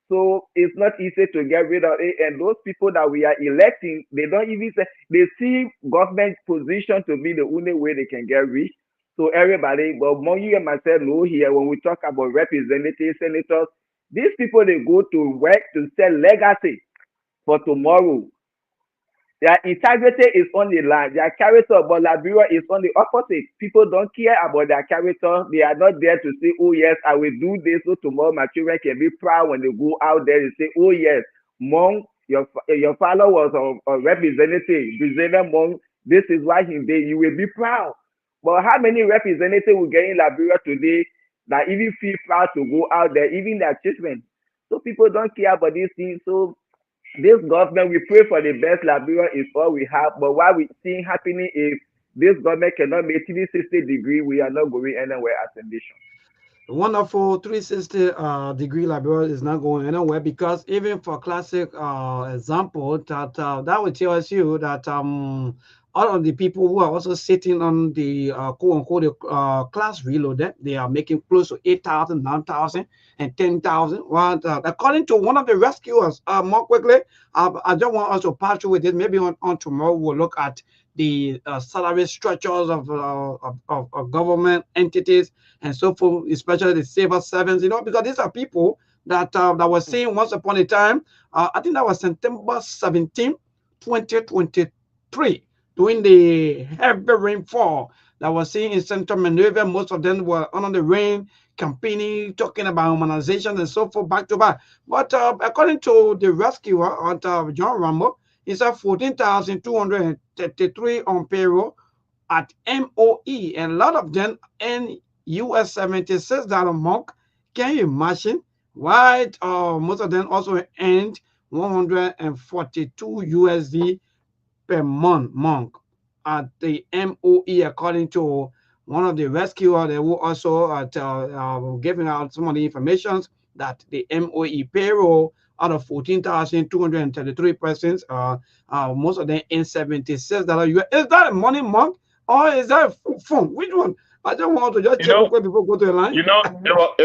I: So it's not easy to get rid of it. And those people that we are electing, they don't even say, they see government position to be the only way they can get rich. So everybody, but more you and myself know here, when we talk about representatives, senators, these people, they go to work to sell legacy for tomorrow. Their integrity is on the line. Their character, but Liberia is on the opposite. People don't care about their character. They are not there to say, oh, yes, I will do this so tomorrow my children can be proud when they go out there and say, oh, yes, Mong, your father was a representative. President Mong, this is why he did. You will be proud. But how many representatives will get in Liberia today that even feel proud to go out there, even their children? So people don't care about these things. So this government, we pray for the best. Liberia is all we have. But what we see happening is this government cannot make 360 degree. We are not going anywhere as a nation.
E: Wonderful 360 degree Liberia is not going anywhere, because even for classic example, that will tell us you that all of the people who are also sitting on the quote unquote class reloaded, they are making close to 8,000, 9,000, and 10,000. According to one of the rescuers, more quickly, I don't want us to pass through with it. Maybe on tomorrow we'll look at the salary structures of government entities and so forth, especially the civil servants, because these are people that were saying once upon a time, I think that was September 17, 2023, during the heavy rainfall that was seen in Central Maneuver. Most of them were under the rain, campaigning, talking about humanization and so forth, back to back. But according to the rescuer, John Rambo, he said 14,233 on payroll at MOE, and a lot of them in US $76 a month. Can you imagine? Why most of them also earned 142 USD per month at the MOE, according to one of the rescuers. They were also giving out some of the information that the MOE payroll out of 14,233 persons, most of them in $76. Is that a money month or is that a phone? Which one? I don't want to just check before go to the line.
G: It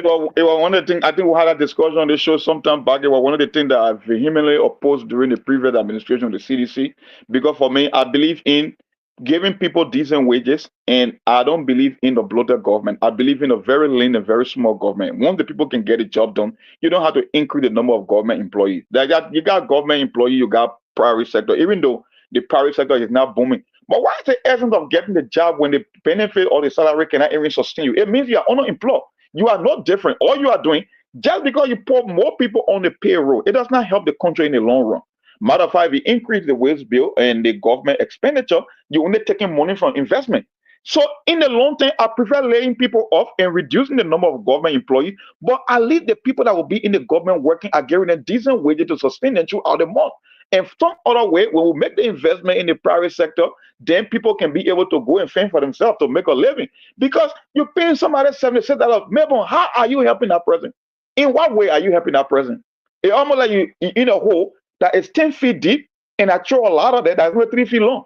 G: was one of the things, I think we had a discussion on the show sometime back. It was one of the things that I vehemently opposed during the previous administration of the CDC, because for me, I believe in giving people decent wages, and I don't believe in the bloated government. I believe in a very lean and very small government. Once the people can get a job done, you don't have to increase the number of government employees. You got government employees, you got private sector, even though the private sector is now booming. But what is the essence of getting the job when the benefit or the salary cannot even sustain you? It means you are unemployed. You are not different. All you are doing, just because you put more people on the payroll, it does not help the country in the long run. Matter of fact, if you increase the wage bill and the government expenditure, you're only taking money from investment. So in the long term, I prefer laying people off and reducing the number of government employees, but at least the people that will be in the government working are getting a decent wage to sustain them throughout the month. And some other way, when we make the investment in the private sector, then people can be able to go and fend for themselves to make a living. Because you're paying somebody $76. Melbourne, how are you helping that person? In what way are you helping that person? It's almost like you in a hole that is 10 feet deep, and I throw a lot of that that's only 3 feet long.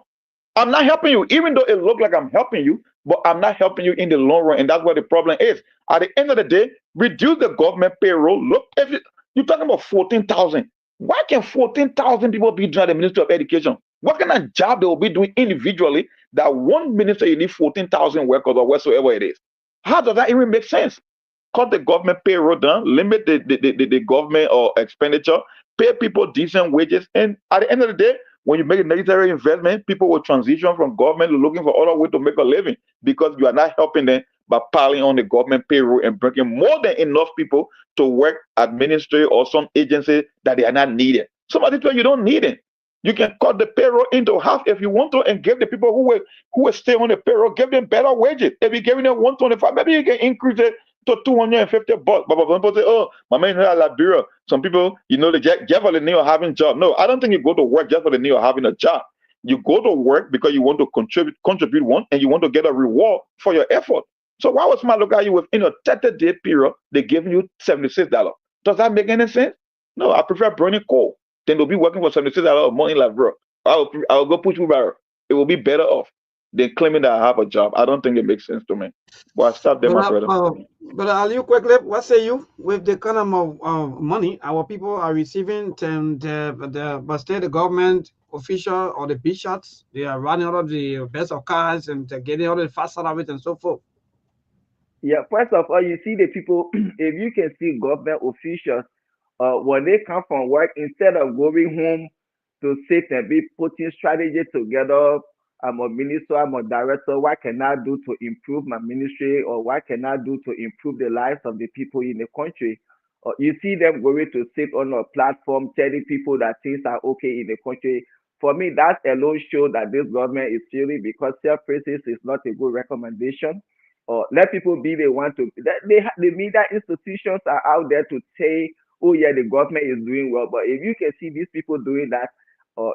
G: I'm not helping you, even though it looks like I'm helping you, but I'm not helping you in the long run, and that's what the problem is. At the end of the day, reduce the government payroll. Look, if you're talking about 14,000, why can 14,000 people be doing the Ministry of Education? What kind of job they will be doing individually that one minister you need 14,000 workers or whatsoever it is? How does that even make sense? cut the government payroll down, limit the government or expenditure, pay people decent wages, and at the end of the day, when you make a necessary investment, people will transition from government to looking for other ways to make a living because you are not helping them by piling on the government payroll and bringing more than enough people to work administrative or some agency that they are not needed. Some of these people you don't need it. You can cut the payroll into half if you want to, and give the people who will stay on the payroll, give them better wages. If you're giving them 125, maybe you can increase it to $250. But people say, "Oh, my man in Liberia." Some people, they just for the need of having a job. No, I don't think you go to work just for the need of having a job. You go to work because you want to contribute one, and you want to get a reward for your effort. So why would somebody look at you within a 30-day period, they give you $76? Does that make any sense? No, I prefer burning coal than to be working for $76 a month in Liberia. I'll go push Uber. It will be better off than claiming that I have a job. I don't think it makes sense to me. But I stop there, my brother.
E: But Ali, quickly, what say you with the kind of money our people are receiving, and but still the government official or the bishops, they are running out of the best of cars and getting all the fast salaries and so forth.
I: Yeah, first of all, you see the people, if you can see government officials, when they come from work, instead of going home to sit and be putting strategy together, I'm a minister, I'm a director, what can I do to improve my ministry, or what can I do to improve the lives of the people in the country? You see them going to sit on a platform telling people that things are okay in the country. For me, that alone shows that this government is failing, because self-praise is not a good recommendation. Or let people be the one to, the media institutions are out there to say, oh yeah, the government is doing well. But if you can see these people doing that,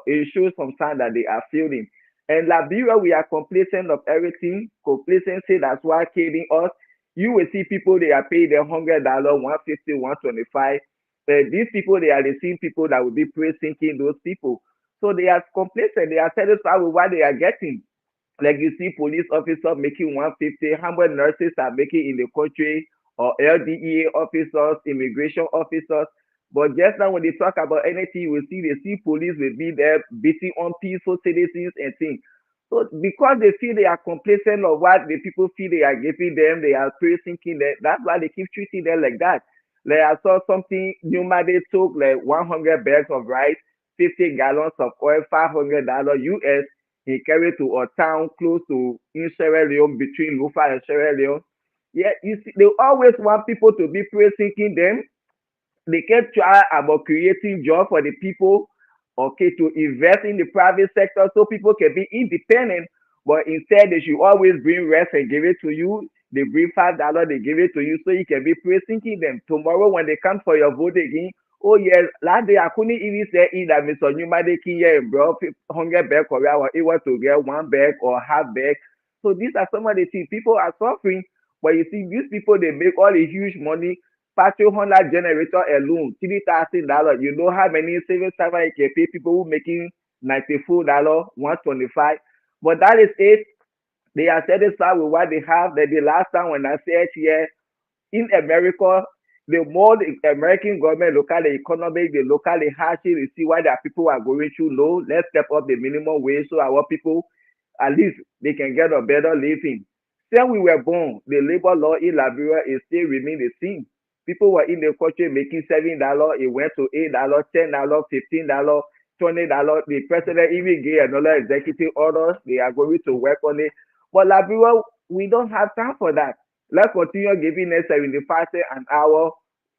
I: it shows some sign that they are failing. And Liberia, we are complacent of everything. Complacency, that's why killing us. You will see people, they are paid $100, $150, $125. These people, they are the same people that will be praise-thinking those people. So they are complacent. They are satisfied with what they are getting. Like you see police officers making 150, how many nurses are making in the country, or LDEA officers, immigration officers. But just now when they talk about anything, you will see they see police will be there beating on peaceful citizens and things. So because they feel they are complacent of what the people feel they are giving them, they are thinking that that's why they keep treating them like that. Like I saw something, they took like 100 bags of rice, 50 gallons of oil, $500 US. He carried to a town close to in Sierra Leone, between Lufa and Sierra Leone. Yeah, you see, they always want people to be praising them. They can try about creating jobs for the people, okay, to invest in the private sector so people can be independent. But instead, they should always bring rest and give it to you. They bring $5, they give it to you so you can be praising them. Tomorrow, when they come for your vote again, oh yes, last day I couldn't even say that Mr. Newman they can bro 100 bag or able to get 1 bag or half bag. So these are some of the things people are suffering. But you see, these people, they make all the huge money. Patrick Honda generator alone, $3,000. You know how many civil servants you can pay people who making $94, $125. But that is it. They are satisfied with what they have. That the last time when I said here in America, the more the American government look at the economy, they look at the hardship, they see why their people are going through low. Let's step up the minimum wage so our people, at least they can get a better living. Since we were born, the labor law in Liberia is still remain the same. People were in the country making $7, it went to $8, $10, $15, $20. The president even gave another executive order. They are going to work on it. But Liberia, we don't have time for that. Let's continue giving us 75 cents an hour,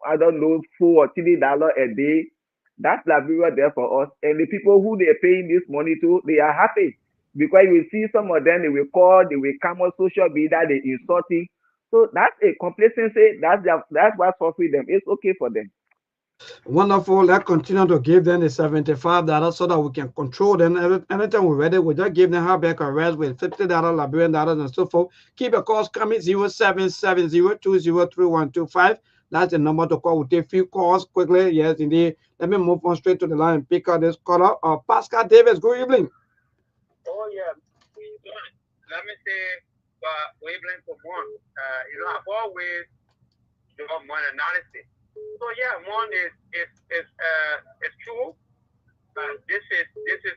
I: I don't know, $4 or $3 a day. That's Liberia there for us. And the people who they're paying this money to, they are happy. Because you will see some of them, they will call, they will come on social media, they insulting. So that's a complacency, that's what's suffering them. It's okay for them.
E: Wonderful. Let's continue to give them the $75 so that we can control them. Anytime we're ready, we just give them her back a rest with $50 Liberian dollars and so forth. Keep your calls coming 0770-203125. That's the number to call. We'll take a few calls quickly. Yes, indeed. Let me move on straight to the line and pick up this caller. Pascal Davis, good evening.
M: Oh, yeah. Let me say, good evening for one. I've always done one analysis. So yeah, one is true. This is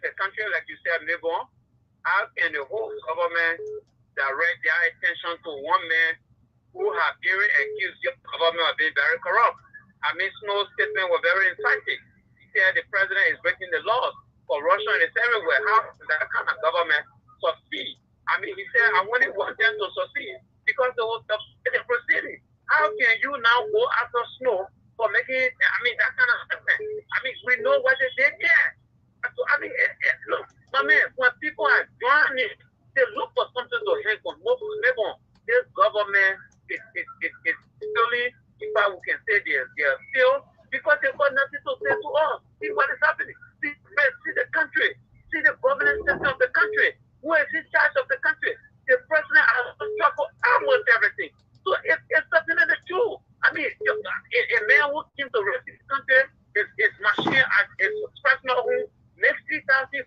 M: a country, like you said, live on. How can the whole government direct their attention to one man who have even accused your government of being very corrupt. I mean, Snow's statement was very insightful. He said the president is breaking the laws. Corruption is everywhere. How does that kind of government succeed? I mean, he said, I wouldn't want them to succeed because they will the proceeding. How can you now go after Snow for making it, I mean, that kind of statement? I mean, we know what they did there. So, I mean, look, my man, when people are drowning, they look for something to hang on. This government is slowly, if I can say they're still, because they've got nothing to say to us. See what is happening. See the country. See the governance system of the country. Who is in charge of the country? The president has struggled almost everything. So it's something in the truth. I mean, a man who came to rescue the country, his machine, his personal home, makes $3,500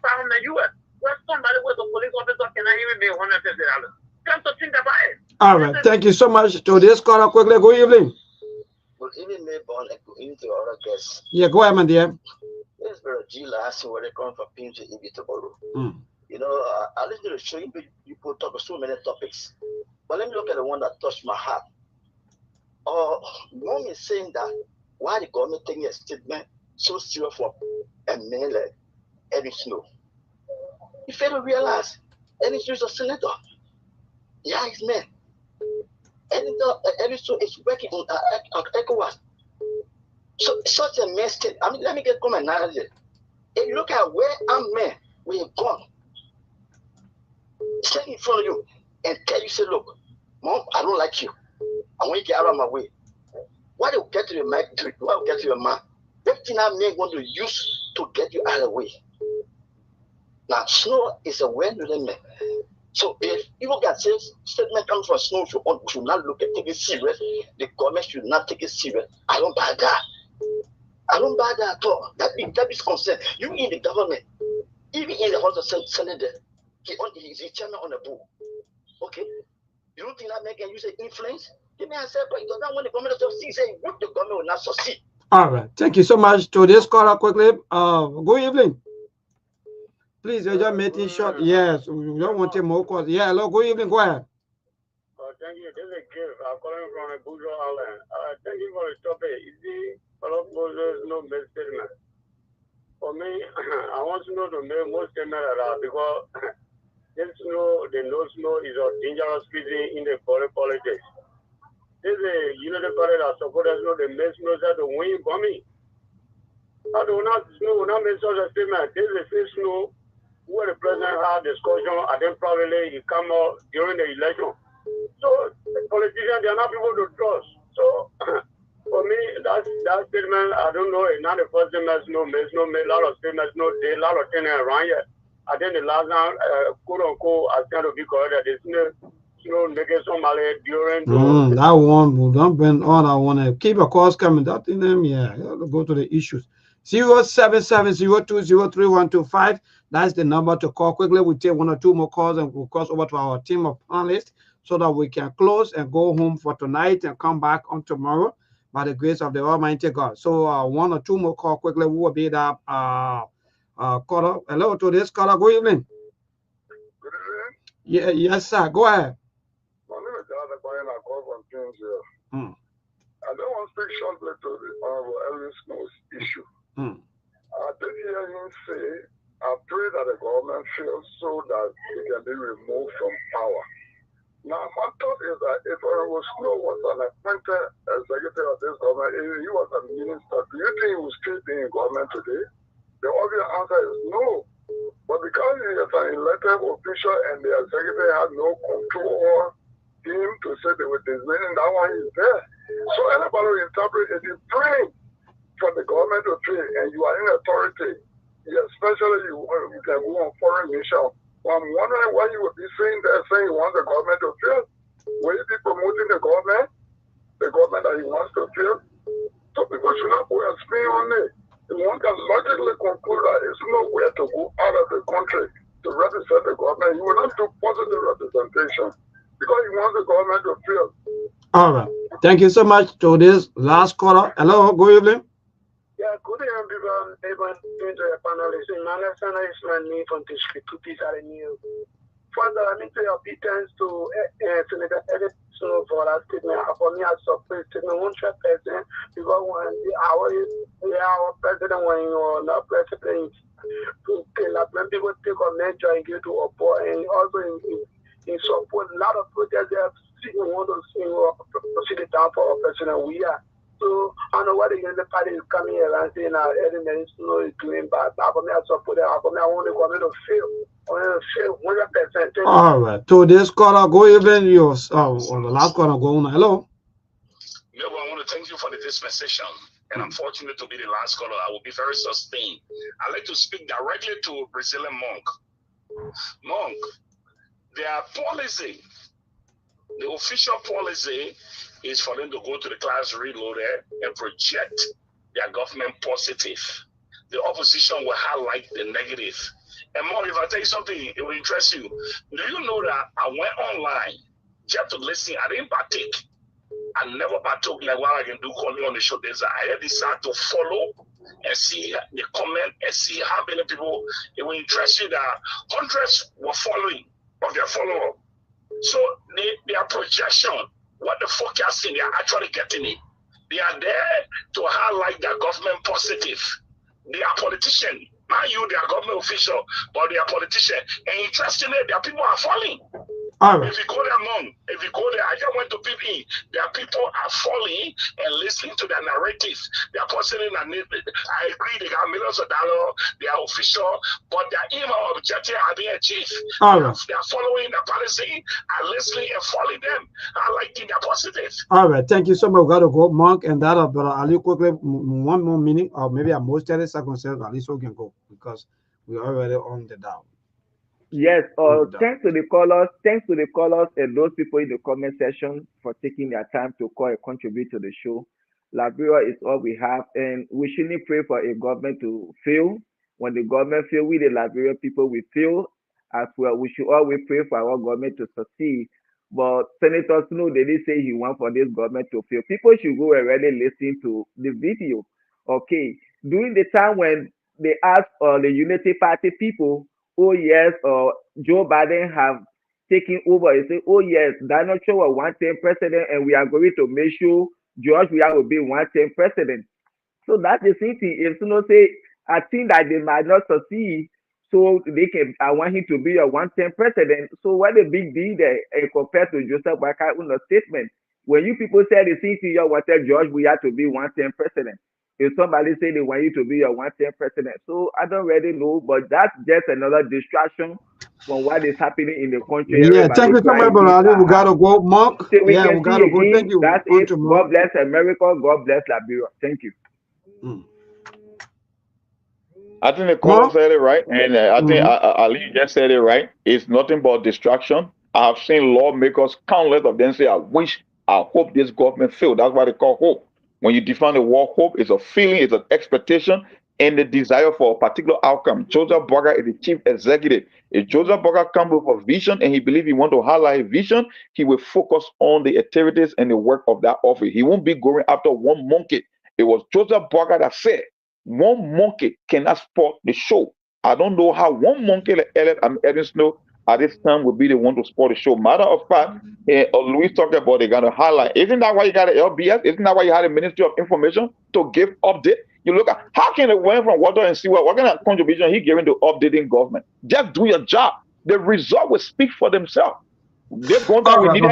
M: US. Well, somebody with a police officer cannot even make $150. Come to think about it.
E: All right. Thank you so much. To this caller, quickly. Good evening.
N: Good evening, Mayborn, and good evening to our guests.
E: Yeah, go ahead, my dear.
N: This is very Gila asking where they come from to Ibi tomorrow. You know, I listen to the show, you talk about so many topics. But let me look at the one that touched my heart. Mom is saying that why the government taking a statement so serious for a man like Eddie Snow. You fail to realize Eddie Snow is a senator. Yeah, he's man. Eddie Snow is working on ECOWAS. So such a mistake. I mean, let me get come analogy. If you look at where I'm man, we have gone. Stand in front of you and tell you, say, look, Mom, I don't like you. I want you to get out of my way. Why do you get to your mic? Why do you get to your man? Everything that man want to use to get you out of the way. Now, Snow is a well-known man. So if people can say statement comes from Snow, should not look at take it serious. The government should not take it serious. I don't buy that. I don't buy that at all. That is concerned. You in the government, even in the House of Senate, he's the chairman on the board. Okay? You don't think that man can use an influence? The man said, but he does not want the government to succeed. He said, what the government will not succeed.
E: All right. Thank you so much. To this caller, quickly. Good evening. Please, you're just making short. Yes, we don't want to more calls. Yeah, hello. Good evening. Go ahead.
O: Thank you. This is a gift. I'm calling from a Bujo Island. Thank you for the topic. Easy, follow Bujo's no statement. For me, I want to know the most statement because this Snow, the no Snow is a dangerous species in the politics. This is a unity party that supporters know the main Snow that the win for me. I do not Snow will not make such a statement. This is a Snow where the president had discussion and then probably he come out during the election. So the politicians, they are not people to trust. So for me, that statement, I don't know, it's not the first statement, no, a lot of statements, no, there are a lot of things around here. I think the last time, quote unquote, I stand to be correct, there's no making somebody during
E: that one, we don't bring all I want to keep a calls coming. That in them, yeah, go to the issues. 07702033125. That's the number to call. Quickly, we take one or two more calls and we'll cross over to our team of panelists so that we can close and go home for tonight and come back on tomorrow by the grace of the Almighty God. So one or two more calls quickly. We will be that caller. Hello to this caller. Good evening.
O: Good evening.
E: Yeah, yes, sir. Go ahead.
O: My name is Jonathan Brian. I call from Kings here. I don't want to speak shortly to the Honorable Elvis Snow's issue. I did hear him say, I pray that the government fails so that he can be removed from power. Now, my thought is that if Honorable Snow was an appointed executive of this government, if he was a minister, do you think he would still be in government today? The obvious answer is no. But because he is an elected official and the executive has no control over him to say they were dismissing, that one is there. So anybody will interpret it is praying for the government to fail and you are in authority. Especially you can go on foreign mission. Well, I'm wondering why you would be saying that, saying you want the government to fail. Will you be promoting the government that he wants to fail? So people should not put a spin on it. One can logically conclude that it's nowhere to go out of the country to represent the government. He will not do positive representation because he wants the government to fail.
E: All right. Thank you so much to this last caller. Hello, good evening.
O: Yeah, good evening, everyone. To the panelists. My name is my name from the Sktv-Lib. Further, I need to your obedience to Senator So for that statement, for me, I support statement 100% because when our president, when you are not president, when people take a measure and get to a point, and also in support a lot of protests that want to see the downfall of president. We are. So I don't know what the Unity Party is coming here and saying elements is doing bad. For me, I support it. For me, I want the government to fail. I want to fail 100%.
E: All right. To this caller, go even yours. On the last caller, go on. Hello.
P: Yeah, well, I want to thank you for the dispensation. And I'm fortunate to be the last caller. I will be very sustained. I'd like to speak directly to Brazilian Monk. Monk, their policy, the official policy is for them to go to the class reloaded and project their government positive. The opposition will highlight the negative. And more, if I tell you something, it will interest you. Do you know that I went online just to listen? I didn't partake. I never partook like what I can do calling on the show. I decided to follow and see the comment and see how many people. It will interest you that hundreds were following of their follower. So their projection, what the forecasting, they are actually getting it. They are there to highlight their government positive. They are politicians. Not you, they are government official, but they are politicians. And interestingly, their people are falling.
E: All right.
P: If you go there, if you go there, I just went to PP. Their people are falling and listening to their narrative. They are posting I agree, they got millions of dollars, they are official, but their aim or objective are being achieved.
E: All right.
P: They are following the policy and listening and following them. I like it, they're positive.
E: All right. Thank you so much. We got to go, Monk, and that, but Ali, quickly, one more minute, or maybe at most 30 seconds, at least we can go because we're already on the down.
I: Yes, thanks to the callers and those people in the comment section for taking their time to call and contribute to the show. Liberia is all we have, and we shouldn't pray for a government to fail. When the government fail, we the Liberian people will fail as well. We should always pray for our government to succeed. But Senator Snow, they didn't say he want for this government to fail. People should go and really listen to the video. Okay, during the time when they asked the Unity Party people, oh yes, Joe Biden have taken over. He say, oh yes, Donald Trump was one-term president, and we are going to make sure George Weah will be one-term president. So that's the same thing. If you know, say, I think that they might not succeed, so they can. I want him to be a one-term president. So what a big deal there compared to Joseph Boakai in a statement. When you people say the same thing, you wanted George Weah to be one-term president. If somebody say they want you to be a one-term president, so I don't really know, but that's just another distraction from what is happening in the country.
E: Yeah, thank you so much, brother. We gotta go, Mark. Yeah, we gotta go. Thank you.
I: That's it. God bless America. God bless Liberia. Thank you.
G: I think the caller said it right, and I think Ali just said it right. It's nothing but distraction. I have seen lawmakers, countless of them say, I hope this government fail. That's why they call hope. When you define the word hope, it's a feeling, it's an expectation, and the desire for a particular outcome. Joseph Boakai is the chief executive. If Joseph Boakai comes with a vision and he believes he wants to highlight a vision, he will focus on the activities and the work of that office. He won't be going after one monkey. It was Joseph Boakai that said, one monkey cannot spoil the show. I don't know how one monkey like Edwin Snow at this time would be the one to spoil the show. Matter of fact, Louis talked about they're going to highlight. Isn't that why you got an LBS? Isn't that why you had a Ministry of Information to give update? You look at how can it went from water and sewer? What kind of contribution he giving to updating government? Just do your job. The result will speak for themselves. They're going to need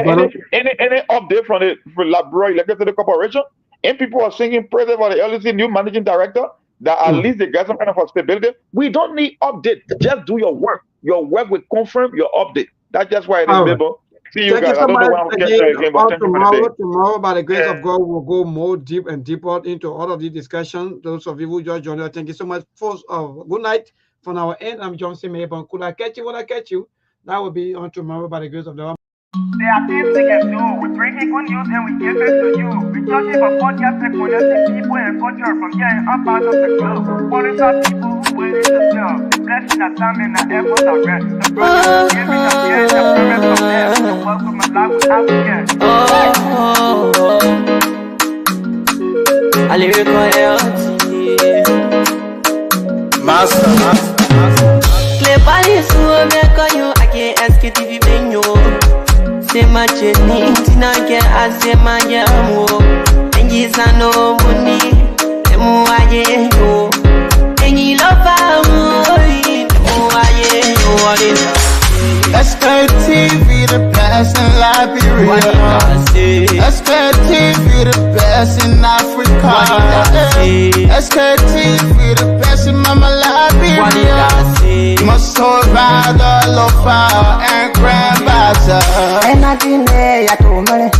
G: any update from the Liberia Electricity Corporation. And people are singing praises for the LEC new managing director that at least they got some kind of stability. We don't need update. Just do your work. Your work will confirm your update. That's just why it is people. See you guys. I don't know why I'm getting again, but thank you for the day.
E: Tomorrow, by the grace of God, we'll go more deep and deeper into all of the discussion. Those of you who just joined us, thank you so much. First, good night from our end. I'm Johnson Mayborn. Could I catch you when I catch you? That will be on tomorrow by the grace of the Lord.
A: There are things we can do. We bring in good news and we give it to you. We touch it for podcast and connecting people and culture from here and up out of the globe. Monitor people who waiting to sell. The blessing that time and the efforts are rest. The project is giving us here the promise of them. So welcome and life without again.
B: I lyrical health.
L: Master.
B: Clear bodies who make on you. I can't Sktv-Lib. Sema cheni tinake asema jamu Enji sano muni Emu aye yo Enji lofa mui Emu aye yo
C: Sktv, the best in Liberia. Sktv, the best in Africa. Sktv, the best in Mama Liberia. Must survive the lofa and grandbaza.
D: Ena Guinea ya tumale,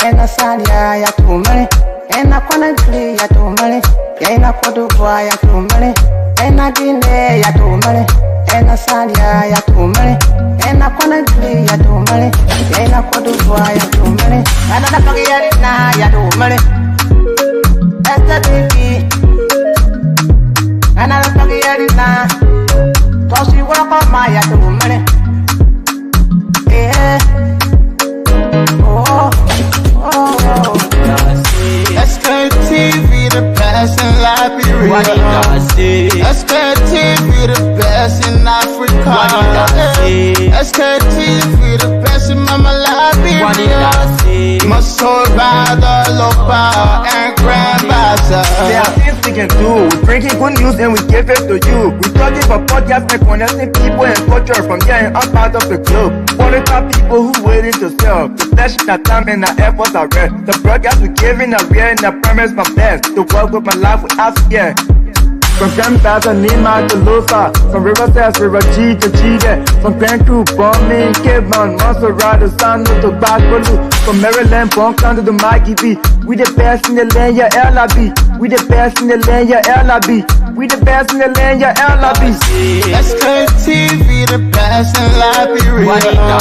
D: ena Salia ya tumale, ena Conakry ya tumale, ena Cote d'Ivoire ya tumale, ena Guinea ya tumale, ena Salia ya tumale, ena Conakry ya tumale, ena Cote d'Ivoire ya tumale, ena Nakagiyarina ya tumale, Sktv, ena Nakagiyarina, Tosi Wakoma ya tumale.
C: Sktv, the best in Liberia. Sktv, the best in Africa. Sktv, the best in Mama Liberia. Must survive the lopa and grandbaza.
A: There are things we can do. We bring in good news and we give it to you. We talking for podcasts and connecting people and culture from here and out part of the globe. Qualified people who waiting to serve. The flesh, the time and the efforts are red. The broadcast we giving are real and the promise my best. To work with my life without fear. From Grandfather Nima to Lufa, from Riverside to River G to Chile, from Grand Crew, Bombing, Cape Mount, Montserrat, San to Backwalu, from Maryland, Bonk to the Mikey B. We the best in the land, yeah, LIB. We the best in the land, yeah, LIB. We the best in the land, yeah, LIB.
C: Sktv, the best in Liberia.